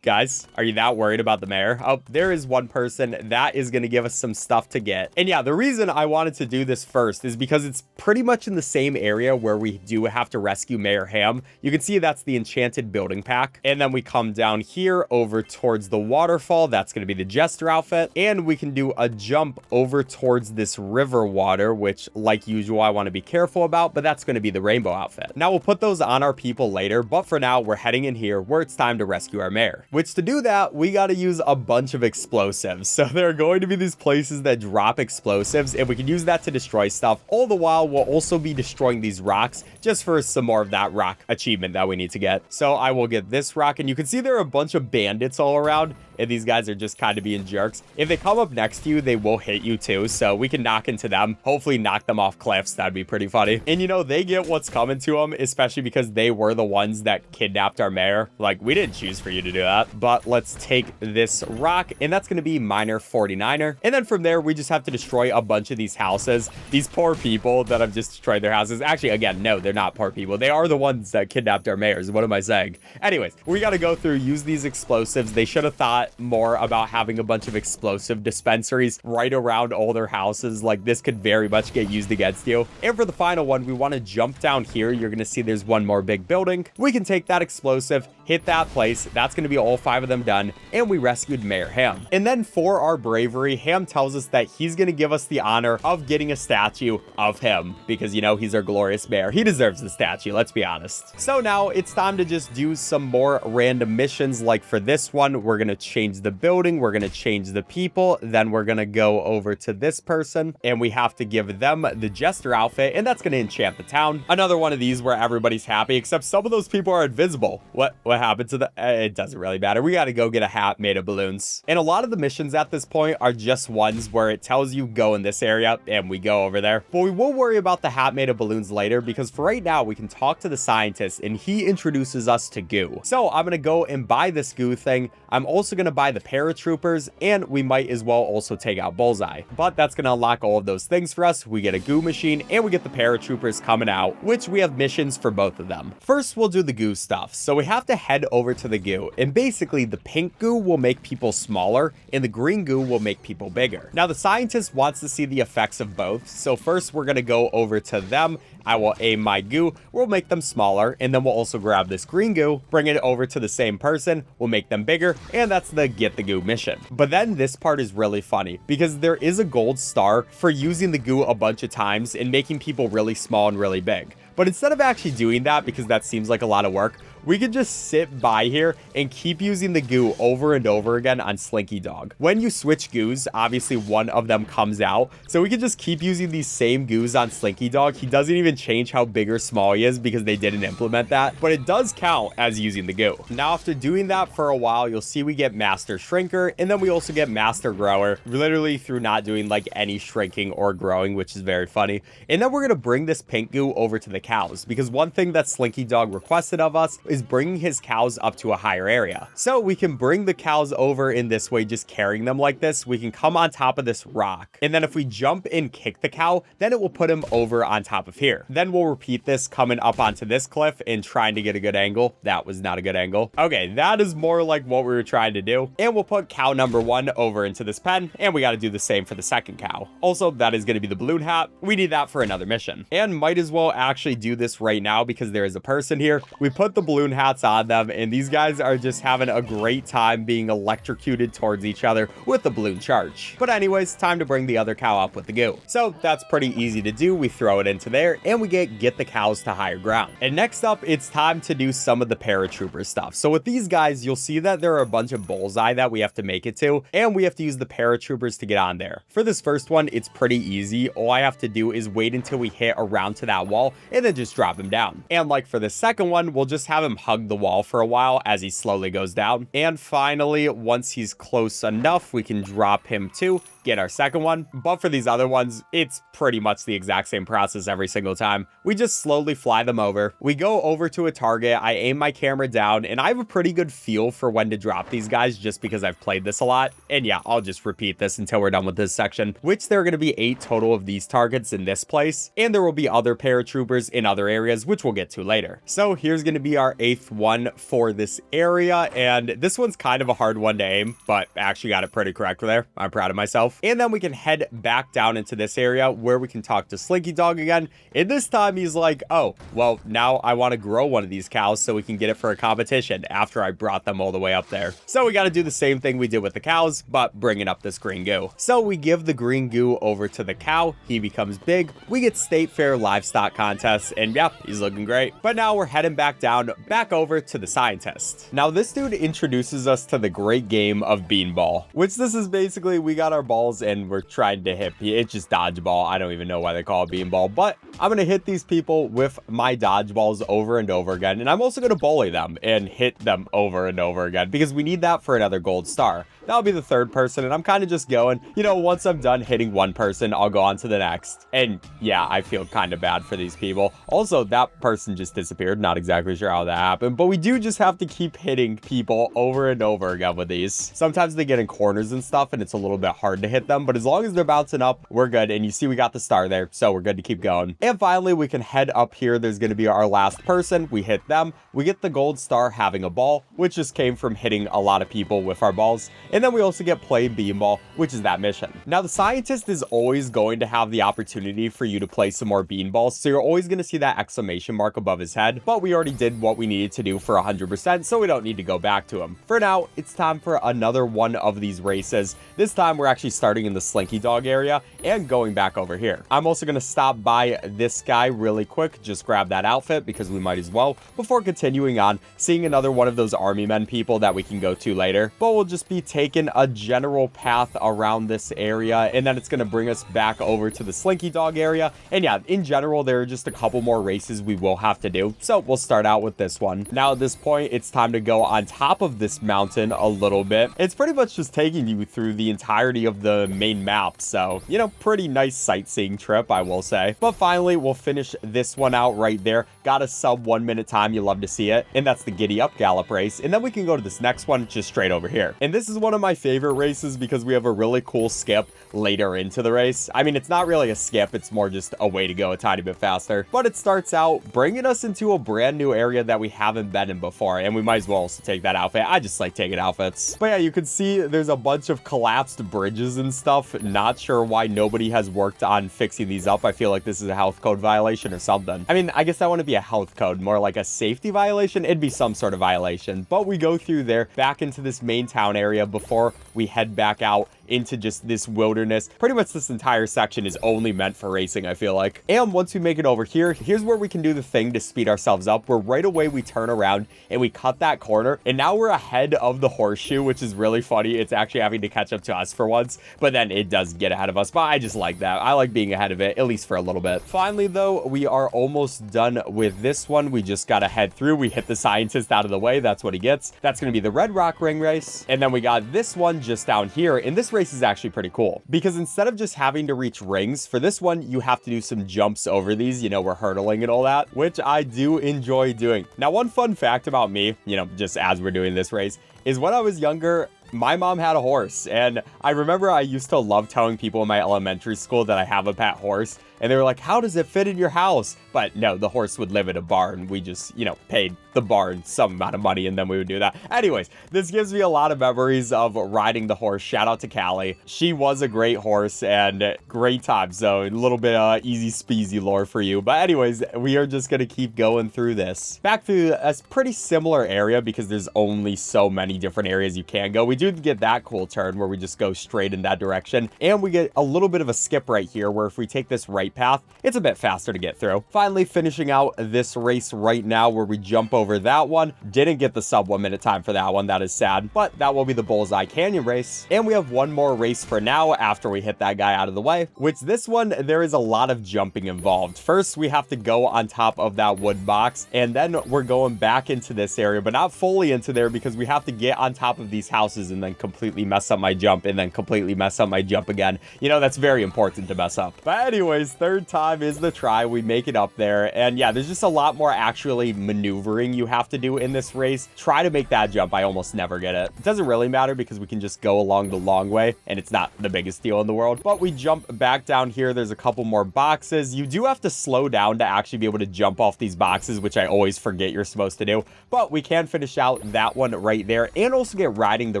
Guys, are you that worried about the mayor? Oh, there is one person that is going to give us some stuff to get. And yeah, the reason I wanted to do this first is because it's pretty much in the same area where we do have to rescue Mayor Ham. You can see that's the Enchanted building pack. And then we come down here over towards the waterfall. That's going to be the Jester outfit. And we can do a jump over towards this river water, which like usual, I want to be careful about, but that's going to be the rainbow outfit. Now we'll put those on our people later, but for now, we're heading in here where it's time to rescue our mayor. Which to do that, we got to use a bunch of explosives. So there are going to be these places that drop explosives, and we can use that to destroy stuff. All the while, we'll also be destroying these rocks just for some more of that rock achievement that we need to get. So I will get this rock, and you can see there are a bunch of bandits all around, and these guys are just kind of being jerks. If they come up next to you, they will hit you too, so we can knock into them, hopefully knock them off cliffs. That'd be pretty funny. And you know, they get what's coming to them, especially because they were the ones that kidnapped our mayor. Like, we didn't choose for you to do that. But let's take this rock, and that's going to be minor 49er. And then from there, we just have to destroy a bunch of these houses. These poor people that have just destroyed their houses. Actually, again, no, they're not poor people. They are the ones that kidnapped our mayors. What am I saying? Anyways, we got to go through, use these explosives. They should have thought lot more about having a bunch of explosive dispensaries right around all their houses. Like, this could very much get used against you. And for the final one, we want to jump down here. You're going to see there's one more big building. We can take that explosive, hit that place. That's going to be all 5 of them done. And we rescued Mayor Ham. And then for our bravery, Ham tells us that he's going to give us the honor of getting a statue of him because, you know, he's our glorious mayor. He deserves the statue, let's be honest. So now it's time to just do some more random missions. Like for this one, we're going to change the building. We're going to change the people. Then we're going to go over to this person and we have to give them the jester outfit, and that's going to enchant the town. Another one of these where everybody's happy, except some of those people are invisible. What happened to the... It doesn't really matter. We got to go get a hat made of balloons. And a lot of the missions at this point are just ones where it tells you go in this area and we go over there. But we will worry about the hat made of balloons later, because for right now we can talk to the scientist and he introduces us to goo. So I'm going to go and buy this goo thing. I'm also going to buy the paratroopers, and we might as well also take out Bullseye. But that's going to unlock all of those things for us. We get a goo machine and we get the paratroopers coming out, which we have missions for both of them. First, we'll do the goo stuff. So we have to head over to the goo, and basically the pink goo will make people smaller and the green goo will make people bigger. Now the scientist wants to see the effects of both. So first we're going to go over to them. I will aim my goo, we'll make them smaller, and then we'll also grab this green goo, bring it over to the same person, we'll make them bigger, and that's the get the goo mission. But then this part is really funny, because there is a gold star for using the goo a bunch of times and making people really small and really big. But instead of actually doing that, because that seems like a lot of work, we can just sit by here and keep using the goo over and over again on Slinky Dog. When you switch goos, obviously one of them comes out. So we can just keep using these same goos on Slinky Dog. He doesn't even change how big or small he is because they didn't implement that, but it does count as using the goo. Now, after doing that for a while, you'll see we get Master Shrinker, and then we also get Master Grower, literally through not doing like any shrinking or growing, which is very funny. And then we're going to bring this pink goo over to the cows, because one thing that Slinky Dog requested of us is bringing his cows up to a higher area. So we can bring the cows over in this way, just carrying them like this. We can come on top of this rock, and then if we jump and kick the cow, then it will put him over on top of here. Then we'll repeat this coming up onto this cliff and trying to get a good angle. That was not a good angle. Okay, that is more like what we were trying to do. And we'll put cow number 1 over into this pen, and we got to do the same for the second cow. Also, that is going to be the balloon hat. We need that for another mission, and might as well actually do this right now because there is a person here. We put the balloon hats on them, and these guys are just having a great time being electrocuted towards each other with the balloon charge. But anyways, time to bring the other cow up with the goo. So that's pretty easy to do. We throw it into there and we get the cows to higher ground. And next up, it's time to do some of the paratrooper stuff. So with these guys, you'll see that there are a bunch of Bullseye that we have to make it to, and we have to use the paratroopers to get on there. For this first one, it's pretty easy. All I have to do is wait until we hit around to that wall and then just drop him down. And like for the second one, we'll just have him hug the wall for a while as he slowly goes down. And finally, once he's close enough, we can drop him too, get our second one. But for these other ones, it's pretty much the exact same process every single time. We just slowly fly them over. We go over to a target. I aim my camera down, and I have a pretty good feel for when to drop these guys just because I've played this a lot. And yeah, I'll just repeat this until we're done with this section, which there are going to be 8 total of these targets in this place. And there will be other paratroopers in other areas, which we'll get to later. So here's going to be our 8th one for this area. And this one's kind of a hard one to aim, but I actually got it pretty correct there. I'm proud of myself. And then we can head back down into this area where we can talk to Slinky Dog again. And this time he's like, oh, well, now I want to grow one of these cows so we can get it for a competition after I brought them all the way up there. So we got to do the same thing we did with the cows, but bringing up this green goo. So we give the green goo over to the cow. He becomes big. We get State Fair livestock contests, and yeah, he's looking great. But now we're heading back down, back over to the scientist. Now this dude introduces us to the great game of beanball, which this is basically we got our balls and we're trying to hit. It's just dodgeball. I don't even know why they call it beanball, but I'm going to hit these people with my dodgeballs over and over again. And I'm also going to bully them and hit them over and over again because we need that for another gold star. that'll be the third person, and I'm kind of just going, you know, once I'm done hitting one person, I'll go on to the next. And yeah, I feel kind of bad for these people. Also, that person just disappeared. Not exactly sure how that happened, but we do just have to keep hitting people over and over again with these. Sometimes they get in corners and stuff, and it's a little bit hard to hit them, but as long as they're bouncing up, we're good. And you see we got the star there, so we're good to keep going. And finally, we can head up here. There's going to be our last person. We hit them. We get the gold star having a ball, which just came from hitting a lot of people with our balls. And then we also get play beanball, which is that mission. Now, the scientist is always going to have the opportunity for you to play some more beanballs, so you're always going to see that exclamation mark above his head, but we already did what we needed to do for 100%, so we don't need to go back to him. For now, it's time for another one of these races. This time, we're actually starting in the Slinky Dog area and going back over here. I'm also going to stop by this guy really quick, just grab that outfit because we might as well, before continuing on, seeing another one of those army men people that we can go to later. But we'll just be taking a general path around this area, and then it's going to bring us back over to the Slinky Dog area. And yeah, in general, there are just a couple more races we will have to do, so we'll start out with this one. Now at this point, it's time to go on top of this mountain a little bit. It's pretty much just taking you through the entirety of the main map, so, you know, pretty nice sightseeing trip, I will say. But finally, we'll finish this one out right there. Got a sub 1 minute time, you love to see it, and that's the Giddy Up Gallop race. And then we can go to this next one just straight over here. And this is one of my favorite races because we have a really cool skip later into the race. I mean, it's not really a skip, it's more just a way to go a tiny bit faster, but it starts out bringing us into a brand new area that we haven't been in before, and we might as well also take that outfit. I just like taking outfits. But yeah, you can see there's a bunch of collapsed bridges and stuff. Not sure why nobody has worked on fixing these up. I feel like this is a health code violation or something. I mean, I guess that wouldn't be a health code, more like a safety violation. It'd be some sort of violation. But we go through there back into this main town area before we head back out into just this wilderness. Pretty much this entire section is only meant for racing, I feel like. And once we make it over here, here's where we can do the thing to speed ourselves up, where right away we turn around and we cut that corner, and now we're ahead of the horseshoe, which is really funny. It's actually having to catch up to us for once, but then it does get ahead of us. But I just like that. I like being ahead of it, at least for a little bit. Finally, though, we are almost done with this one. We just gotta head through. We hit the scientist out of the way. That's what he gets. That's gonna be the Red Rock Ring race. And then we got this one just down here, and this race is actually pretty cool because instead of just having to reach rings, for this one you have to do some jumps over these. You know, we're hurdling and all that, which I do enjoy doing. Now, one fun fact about me, you know, just as we're doing this race, is when I was younger, my mom had a horse, and I remember I used to love telling people in my elementary school that I have a pet horse, and they were like, how does it fit in your house? But no, the horse would live in a barn. We just, you know, paid the barn some amount of money, and then we would do that. Anyways, this gives me a lot of memories of riding the horse. Shout out to Callie. She was a great horse and great time. So a little bit of EazySpeezy lore for you. But anyways, we are just going to keep going through this. Back through a pretty similar area because there's only so many different areas you can go. We do get that cool turn where we just go straight in that direction. And we get a little bit of a skip right here where if we take this right path, it's a bit faster to get through. Finally, finishing out this race right now where we jump over that one. Didn't get the sub 1 minute time for that one. That is sad, but that will be the Bullseye Canyon race. And we have one more race for now after we hit that guy out of the way, which this one, there is a lot of jumping involved. First, we have to go on top of that wood box, and then we're going back into this area, but not fully into there because we have to get on top of these houses and then completely mess up my jump and then completely mess up my jump again. You know, that's very important to mess up. But anyways, third time is the try. We make it up there, and yeah, there's just a lot more actually maneuvering you have to do in this race. Try to make that jump. I almost never get it. It doesn't really matter because we can just go along the long way, and it's not the biggest deal in the world. But we jump back down here. There's a couple more boxes. You do have to slow down to actually be able to jump off these boxes, which I always forget you're supposed to do. But we can finish out that one right there and also get riding the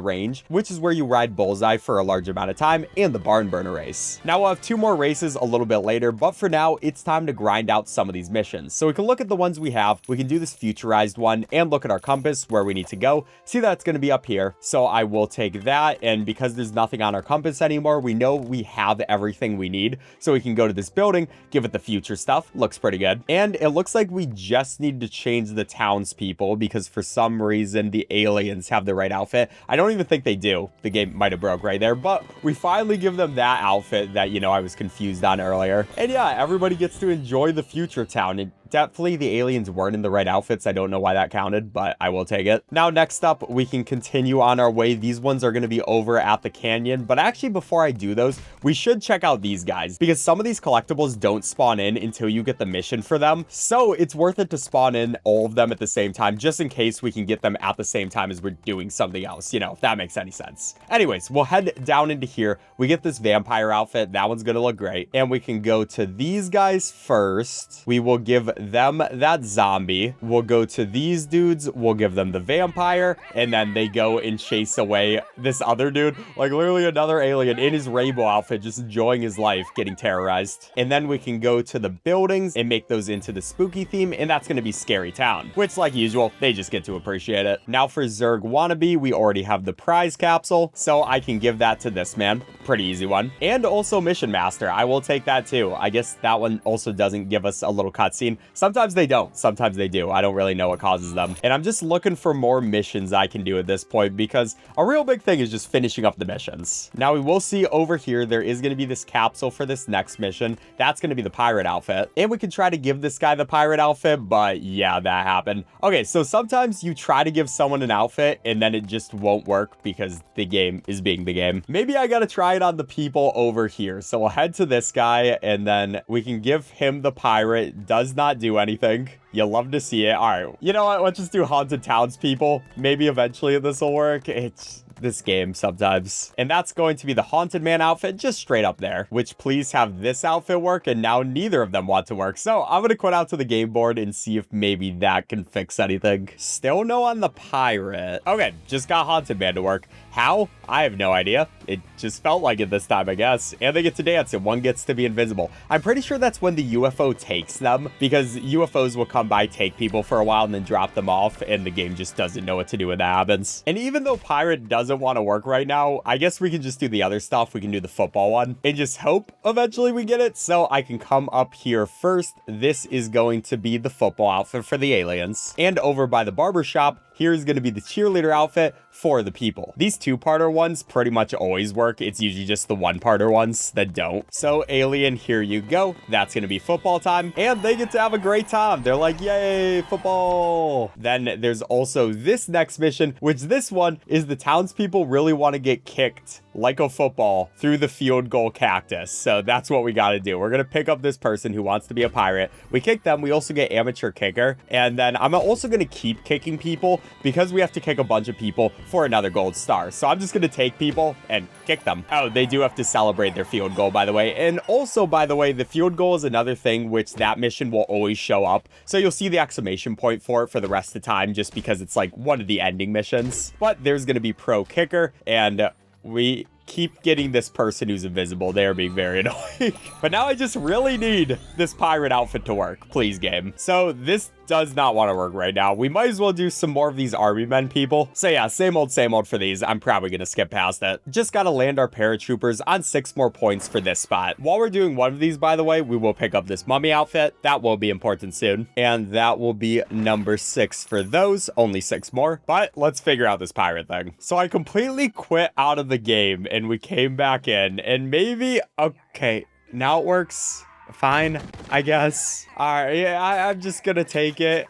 range, which is where you ride Bullseye for a large amount of time, and the Barn Burner race. Now we'll have two more races a little bit later, but for now, it's time to grind out some of these missions. So we can look at the ones we have. We can do this futurized one and look at our compass where we need to go. See that it's going to be up here. So I will take that. And because there's nothing on our compass anymore, we know we have everything we need. So we can go to this building, give it the future stuff. Looks pretty good. And it looks like we just need to change the townspeople because for some reason the aliens have the right outfit. I don't even think they do. The game might have broke right there, but we finally give them that outfit that, you know, I was confused on earlier. And yeah, everybody gets to enjoy the future town. And definitely the aliens weren't in the right outfits. I don't know why that counted, but I will take it. Now, next up, we can continue on our way. These ones are going to be over at the canyon, but actually before I do those, we should check out these guys because some of these collectibles don't spawn in until you get the mission for them. So it's worth it to spawn in all of them at the same time, just in case we can get them at the same time as we're doing something else, you know, if that makes any sense. Anyways, we'll head down into here. We get this vampire outfit. That one's going to look great. And we can go to these guys first. We will give them that zombie. We'll go to these dudes. We'll give them the vampire. And then they go and chase away this other dude, like literally another alien in his rainbow outfit, just enjoying his life, getting terrorized. And then we can go to the buildings and make those into the spooky theme. And that's going to be Scary Town, which like usual, they just get to appreciate it. Now for Zerg Wannabe, we already have the prize capsule. So I can give that to this man. Pretty easy one. And also Mission Master. I will take that too. I guess that one also doesn't give us a little cutscene. Sometimes they don't. Sometimes they do. I don't really know what causes them. And I'm just looking for more missions I can do at this point because a real big thing is just finishing up the missions. Now we will see over here, there is going to be this capsule for this next mission. That's going to be the pirate outfit. And we can try to give this guy the pirate outfit, but yeah, that happened. Okay, so sometimes you try to give someone an outfit and then it just won't work because the game is being the game. Maybe I got to try it on the people over here. So we'll head to this guy and then we can give him the pirate. Does not do anything. You love to see it. All right, you know what? Let's just do haunted townspeople. Maybe eventually this will work. It's this game sometimes. And that's going to be the haunted man outfit, just straight up there, which please have this outfit work. And now neither of them want to work. So I'm going to quit out to the game board and see if maybe that can fix anything. Still no on the pirate. Okay, just got haunted man to work. How? I have no idea. It just felt like it this time, I guess. And they get to dance and one gets to be invisible. I'm pretty sure that's when the UFO takes them because UFOs will come by, take people for a while and then drop them off. And the game just doesn't know what to do when that happens. And even though pirate doesn't want to work right now, I guess we can just do the other stuff. We can do the football one and just hope eventually we get it. So I can come up here first. This is going to be the football outfit for the aliens. And over by the barber shop, here's going to be the cheerleader outfit for the people. These two-parter ones pretty much always work. It's usually just the one-parter ones that don't. So alien, here you go. That's going to be football time. And they get to have a great time. They're like, yay, football. Then there's also this next mission, which this one is the townspeople really want to get kicked like a football through the field goal cactus. So that's what we got to do. We're going to pick up this person who wants to be a pirate. We kick them. We also get amateur kicker. And then I'm also going to keep kicking people because we have to kick a bunch of people for another gold star. So I'm just going to take people and kick them. Oh, they do have to celebrate their field goal, by the way. And also, by the way, the field goal is another thing which that mission will always show up. So you'll see the exclamation point for it for the rest of the time just because it's like one of the ending missions. But there's going to be pro kicker and we keep getting this person who's invisible. They are being very annoying. But now I just really need this pirate outfit to work. Please, game. So this does not want to work right now. We might as well do some more of these army men people. So yeah, same old for these. I'm probably going to skip past it. Just got to land our paratroopers on 6 more points for this spot. While we're doing one of these, by the way, we will pick up this mummy outfit. That will be important soon. And that will be number 6 for those. Only 6 more. But let's figure out this pirate thing. So I completely quit out of the game and we came back in and maybe, okay, now it works. Fine, I guess. All right, yeah, I'm just gonna take it.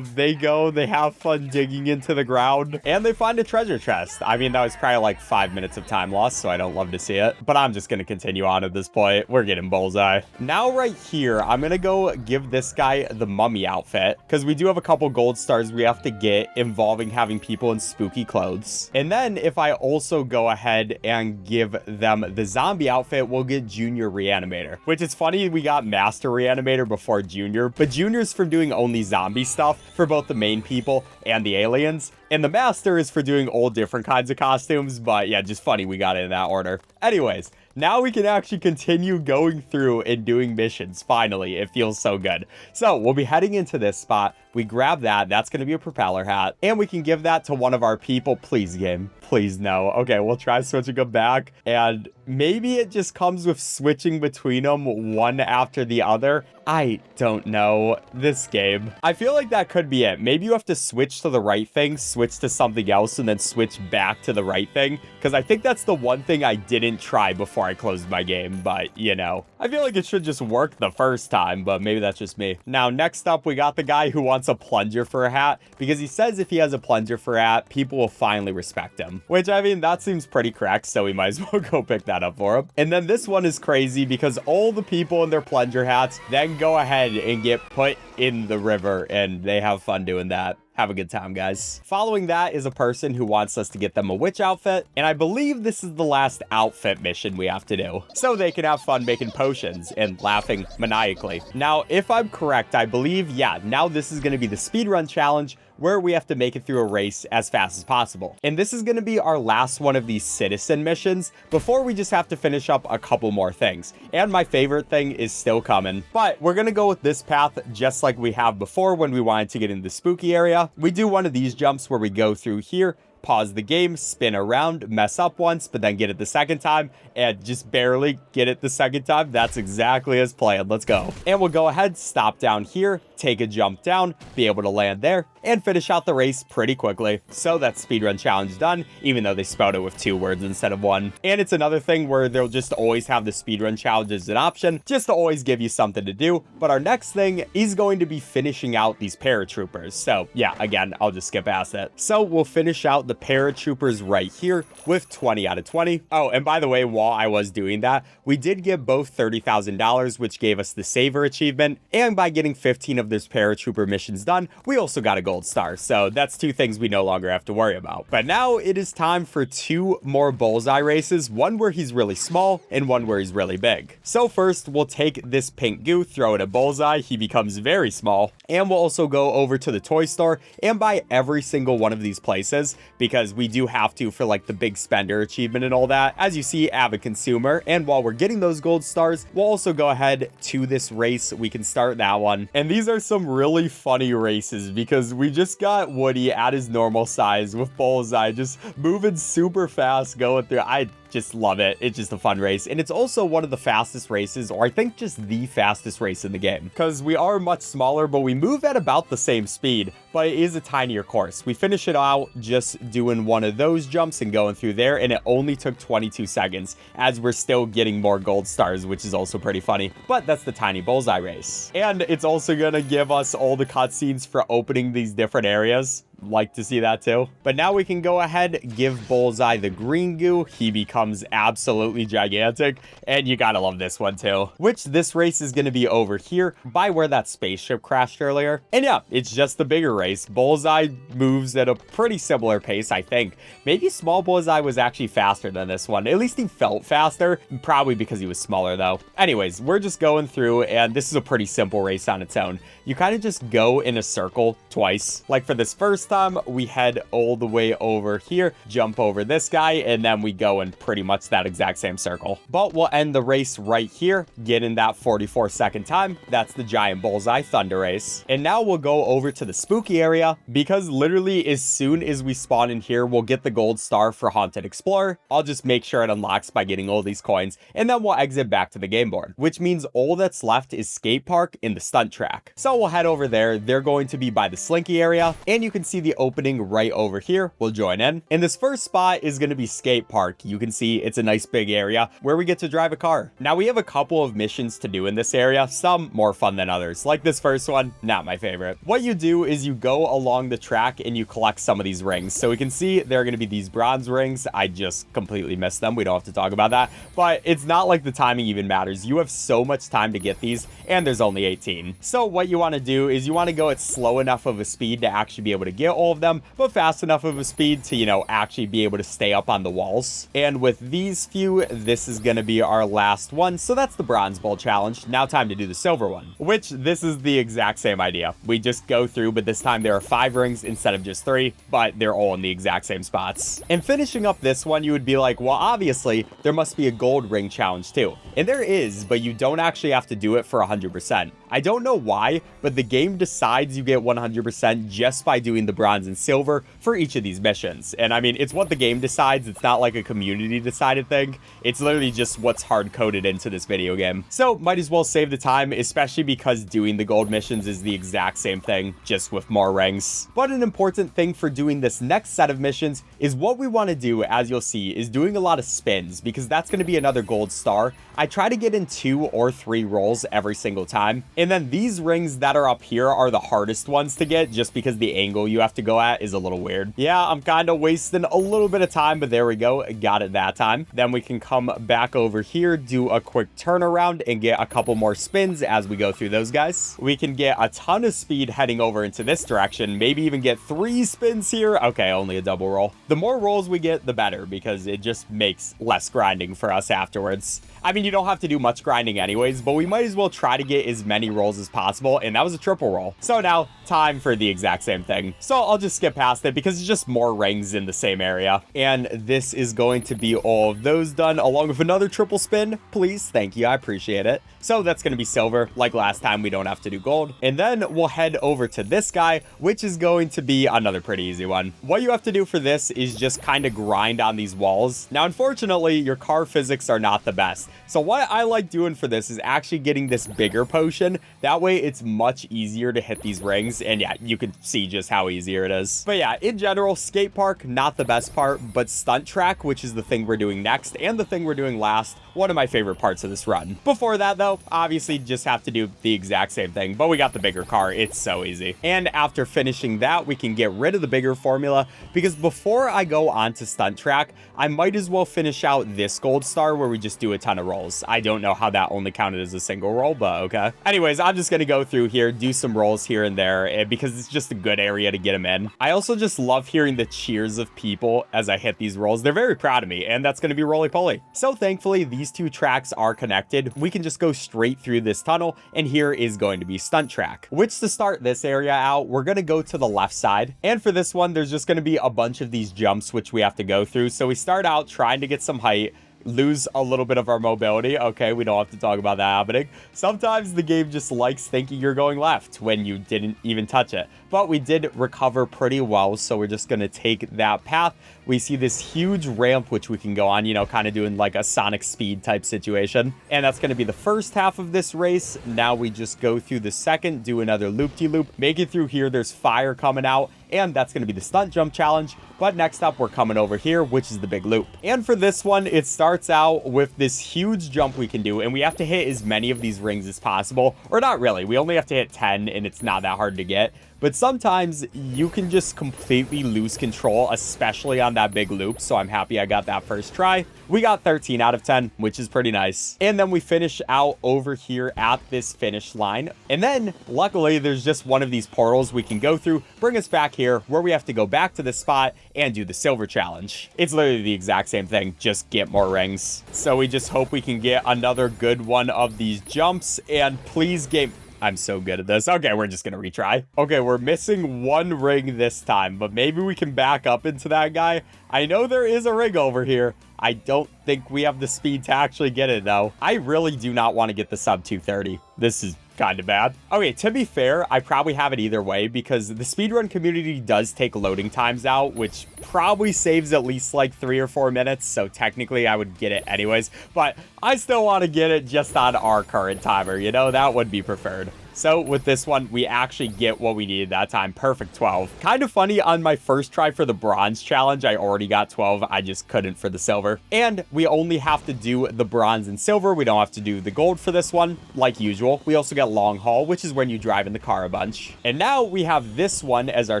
They go, they have fun digging into the ground, and they find a treasure chest. I mean, that was probably like 5 minutes of time lost, so I don't love to see it. But I'm just gonna continue on at this point. We're getting bullseye. Now right here, I'm gonna go give this guy the mummy outfit, because we do have a couple gold stars we have to get involving having people in spooky clothes. And then if I also go ahead and give them the zombie outfit, we'll get Junior Reanimator, which is funny. We got Master Reanimator before Junior, but Junior's for doing only zombie stuff for both the main people and the aliens. And the Master is for doing all different kinds of costumes, but yeah, just funny we got it in that order. Anyways, now we can actually continue going through and doing missions. Finally, it feels so good. So we'll be heading into this spot. We grab that. That's going to be a propeller hat. And we can give that to one of our people. Please, game. Please, no. Okay, we'll try switching them back. And maybe it just comes with switching between them one after the other. I don't know. This game. I feel like that could be it. Maybe you have to switch to the right thing, switch to something else, and then switch back to the right thing. Because I think that's the one thing I didn't try before I closed my game. But, you know, I feel like it should just work the first time, but maybe that's just me. Now, next up, we got the guy who wants a plunger for a hat, because he says if he has a plunger for a hat, people will finally respect him. Which, I mean, that seems pretty correct, so we might as well go pick that up for him. And then this one is crazy, because all the people in their plunger hats then go ahead and get put in the river, and they have fun doing that. Have a good time, guys. Following that is a person who wants us to get them a witch outfit, and I believe this is the last outfit mission we have to do, so they can have fun making potions and laughing maniacally. Now, if I'm correct, I believe, yeah, now this is going to be the speedrun challenge, where we have to make it through a race as fast as possible. And this is going to be our last one of these citizen missions before we just have to finish up a couple more things. And my favorite thing is still coming, but we're going to go with this path just like we have before when we wanted to get in the spooky area. We do one of these jumps where we go through here, pause the game, spin around, mess up once, but then get it the second time, and just barely get it the second time. That's exactly as planned. Let's go. And we'll go ahead, stop down here, take a jump down, be able to land there, and finish out the race pretty quickly. So that's speedrun challenge done, even though they spelled it with 2 words instead of 1. And it's another thing where they'll just always have the speedrun challenge as an option, just to always give you something to do. But our next thing is going to be finishing out these paratroopers. So yeah, again, I'll just skip past it. So we'll finish out the paratroopers right here with 20 out of 20. Oh, and by the way, while I was doing that, we did get both $30,000, which gave us the saver achievement. And by getting 15 of those paratrooper missions done, we also got a gold star. So that's 2 things we no longer have to worry about. But now it is time for 2 more bullseye races, one where he's really small and one where he's really big. So first, we'll take this pink goo, throw it at bullseye. He becomes very small. And we'll also go over to the toy store and buy every single one of these places, because we do have to for like the big spender achievement and all that. As you see, avid consumer. And while we're getting those gold stars, we'll also go ahead to this race. We can start that one. And these are some really funny races, because we just got Woody at his normal size with bullseye just moving super fast, going through. I just love it. It's just a fun race. And it's also one of the fastest races, or I think just the fastest race in the game, because we are much smaller, but we move at about the same speed, but it is a tinier course. We finish it out just doing one of those jumps and going through there, and it only took 22 seconds as we're still getting more gold stars, which is also pretty funny. But that's the tiny bullseye race. And it's also gonna give us all the cutscenes for opening these different areas. Like to see that too. But now we can go ahead, give bullseye the green goo. He becomes absolutely gigantic, and you gotta love this one too, which this race is going to be over here by where that spaceship crashed earlier. And yeah, it's just the bigger race. Bullseye moves at a pretty similar pace, I think. Maybe small bullseye was actually faster than this one. At least he felt faster, probably because he was smaller though. Anyways, we're just going through, and this is a pretty simple race on its own. You kind of just go in a circle twice. Like for this first time, we head all the way over here, jump over this guy, and then we go in pretty much that exact same circle. But we'll end the race right here, get in that 44-second time. That's the giant bullseye thunder race. And now we'll go over to the spooky area, because literally as soon as we spawn in here, we'll get the gold star for Haunted Explorer. I'll just make sure it unlocks by getting all these coins, and then we'll exit back to the game board, which means all that's left is skate park and the stunt track. So we'll head over there. They're going to be by the slinky area, and you can see the opening right over here. We'll join in. And this first spot is going to be skate park. You can see it's a nice big area where we get to drive a car. Now we have a couple of missions to do in this area, some more fun than others. Like this first one, not my favorite. What you do is you go along the track and you collect some of these rings. So we can see there are going to be these bronze rings. I just completely missed them. We don't have to talk about that, but it's not like the timing even matters. You have so much time to get these, and there's only 18. So what you want to do is you want to go at slow enough of a speed to actually be able to get get all of them, but fast enough of a speed to, you know, actually be able to stay up on the walls. And with these few, this is going to be our last one. So that's the bronze bowl challenge. Now time to do the silver one, which this is the exact same idea. We just go through, but this time there are 5 rings instead of just 3, but they're all in the exact same spots. And finishing up this one, you would be like, well, obviously there must be a gold ring challenge too. And there is, but you don't actually have to do it for 100%. I don't know why, but the game decides you get 100% just by doing the bronze and silver for each of these missions. And I mean, it's what the game decides. It's not like a community decided thing. It's literally just what's hard coded into this video game. So might as well save the time, especially because doing the gold missions is the exact same thing, just with more rings. But an important thing for doing this next set of missions is what we want to do, as you'll see, is doing a lot of spins, because that's going to be another gold star. I try to get in 2 or 3 rolls every single time. And then these rings that are up here are the hardest ones to get, just because the angle you have to go at is a little weird. Yeah, I'm kind of wasting a little bit of time, but there we go. Got it that time. Then we can come back over here, do a quick turnaround, and get a couple more spins as we go through those guys. We can get a ton of speed heading over into this direction, maybe even get 3 spins here. Okay, only a double roll. The more rolls we get, the better, because it just makes less grinding for us afterwards. I mean, you don't have to do much grinding anyways, but we might as well try to get as many rolls as possible, and that was a triple roll. So now, time for the exact same thing. So I'll just skip past it because it's just more rings in the same area. And this is going to be all of those done, along with another triple spin. Please, thank you, I appreciate it. So that's going to be silver. Like last time, we don't have to do gold. And then we'll head over to this guy, which is going to be another pretty easy one. What you have to do for this is just kind of grind on these walls. Now, unfortunately, your car physics are not the best. So what I like doing for this is actually getting this bigger potion. That way it's much easier to hit these rings. And yeah, you can see just how easier it is. But yeah, in general, skate park, not the best part, but stunt track, which is the thing we're doing next and the thing we're doing last, one of my favorite parts of this run. Before that though, obviously just have to do the exact same thing, but we got the bigger car. It's so easy. And after finishing that, we can get rid of the bigger formula, because before I go on to stunt track, I might as well finish out this gold star where we just do a ton of rolls. I don't know how that only counted as a single roll, but okay. Anyways, I'm just gonna go through here, do some rolls here and there, because it's just a good area to get them in. I also just love hearing the cheers of people as I hit these rolls. They're very proud of me, and that's gonna be roly-poly. So thankfully, these 2 tracks are connected. We can just go straight through this tunnel, and here is going to be stunt track, which to start this area out, we're gonna go to the left side. And for this one, there's just gonna be a bunch of these jumps which we have to go through. So we start out trying to get some height, lose a little bit of our mobility. Okay, we don't have to talk about that happening. Sometimes the game just likes thinking you're going left when you didn't even touch it. But we did recover pretty well, so we're just going to take that path. We see this huge ramp which we can go on, you know, kind of doing like a Sonic Speed type situation. And that's going to be the first half of this race. Now we just go through the second, do another loop-de-loop, make it through here. There's fire coming out, and that's going to be the stunt jump challenge. But next up, we're coming over here, which is the big loop. And for this one, it starts out with this huge jump we can do, and we have to hit as many of these rings as possible. Or not really, we only have to hit 10, and it's not that hard to get. But sometimes you can just completely lose control, especially on that big loop. So I'm happy I got that first try. We got 13 out of 10, which is pretty nice. And then we finish out over here at this finish line. And then luckily there's just one of these portals we can go through, bring us back here where we have to go back to the spot and do the silver challenge. It's literally the exact same thing, just get more rings. So we just hope we can get another good one of these jumps, and please game. I'm so good at this. Okay, we're just gonna retry. Okay, we're missing 1 ring this time, but maybe we can back up into that guy. I know there is a ring over here. I don't think we have the speed to actually get it though. I really do not want to get the sub 230. This is kind of bad. Okay, to be fair, I probably have it either way, because the speedrun community does take loading times out, which probably saves at least like 3 or 4 minutes. So technically I would get it anyways, but I still want to get it just on our current timer. You know, that would be preferred. So with this one, we actually get what we needed that time. Perfect 12. Kind of funny, on my first try for the bronze challenge, I already got 12. I just couldn't for the silver. And we only have to do the bronze and silver. We don't have to do the gold for this one, like usual. We also get long haul, which is when you drive in the car a bunch. And now we have this one as our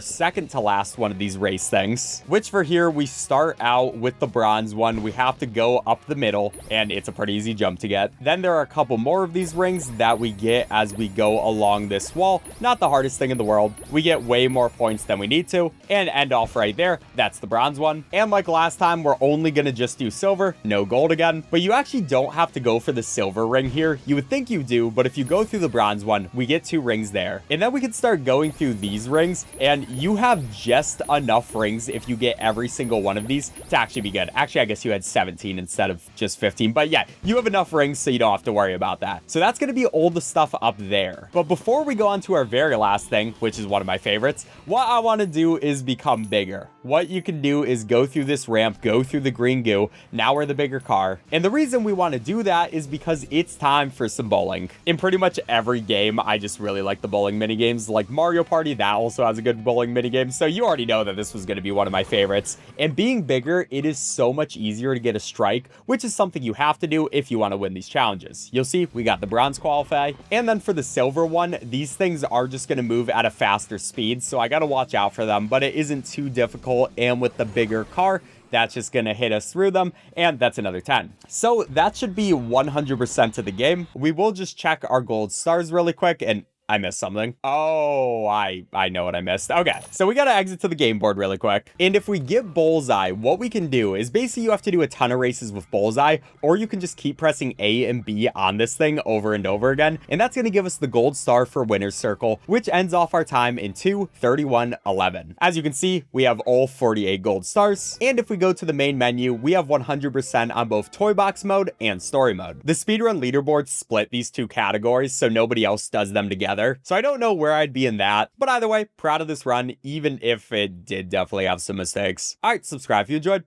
second to last one of these race things, which for here, we start out with the bronze one. We have to go up the middle, and it's a pretty easy jump to get. Then there are a couple more of these rings that we get as we go along this wall. Not the hardest thing in the world. We get way more points than we need to, and end off right there. That's the bronze one. And like last time, we're only gonna just do silver, no gold again. But you actually don't have to go for the silver ring here. You would think you do, but if you go through the bronze one, we get 2 rings there. And then we can start going through these rings, and you have just enough rings if you get every single one of these to actually be good. Actually, I guess you had 17 instead of just 15, but yeah, you have enough rings so you don't have to worry about that. So that's gonna be all the stuff up there. But before we go on to our very last thing, which is one of my favorites, what I wanna do is become bigger. What you can do is go through this ramp, go through the green goo. Now we're the bigger car. And the reason we wanna do that is because it's time for some bowling. In pretty much every game, I just really like the bowling minigames. Like Mario Party, that also has a good bowling minigame. So you already know that this was gonna be one of my favorites. And being bigger, it is so much easier to get a strike, which is something you have to do if you want to win these challenges. You'll see we got the bronze qualify. And then for the silver one, these things are just going to move at a faster speed, so I got to watch out for them, but it isn't too difficult. And with the bigger car, that's just going to hit us through them, and that's another 10. So that should be 100% to the game. We will just check our gold stars really quick, and I missed something. Oh, I know what I missed. Okay, so we gotta exit to the game board really quick. And if we get Bullseye, what we can do is basically you have to do a ton of races with Bullseye, or you can just keep pressing A and B on this thing over and over again. And that's gonna give us the gold star for Winner's Circle, which ends off our time in 2:31:11. As you can see, we have all 48 gold stars. And if we go to the main menu, we have 100% on both toy box mode and story mode. The speedrun leaderboard split these 2 categories, so nobody else does them together. So I don't know where I'd be in that, but either way, proud of this run, even if it did definitely have some mistakes. All right, subscribe if you enjoyed.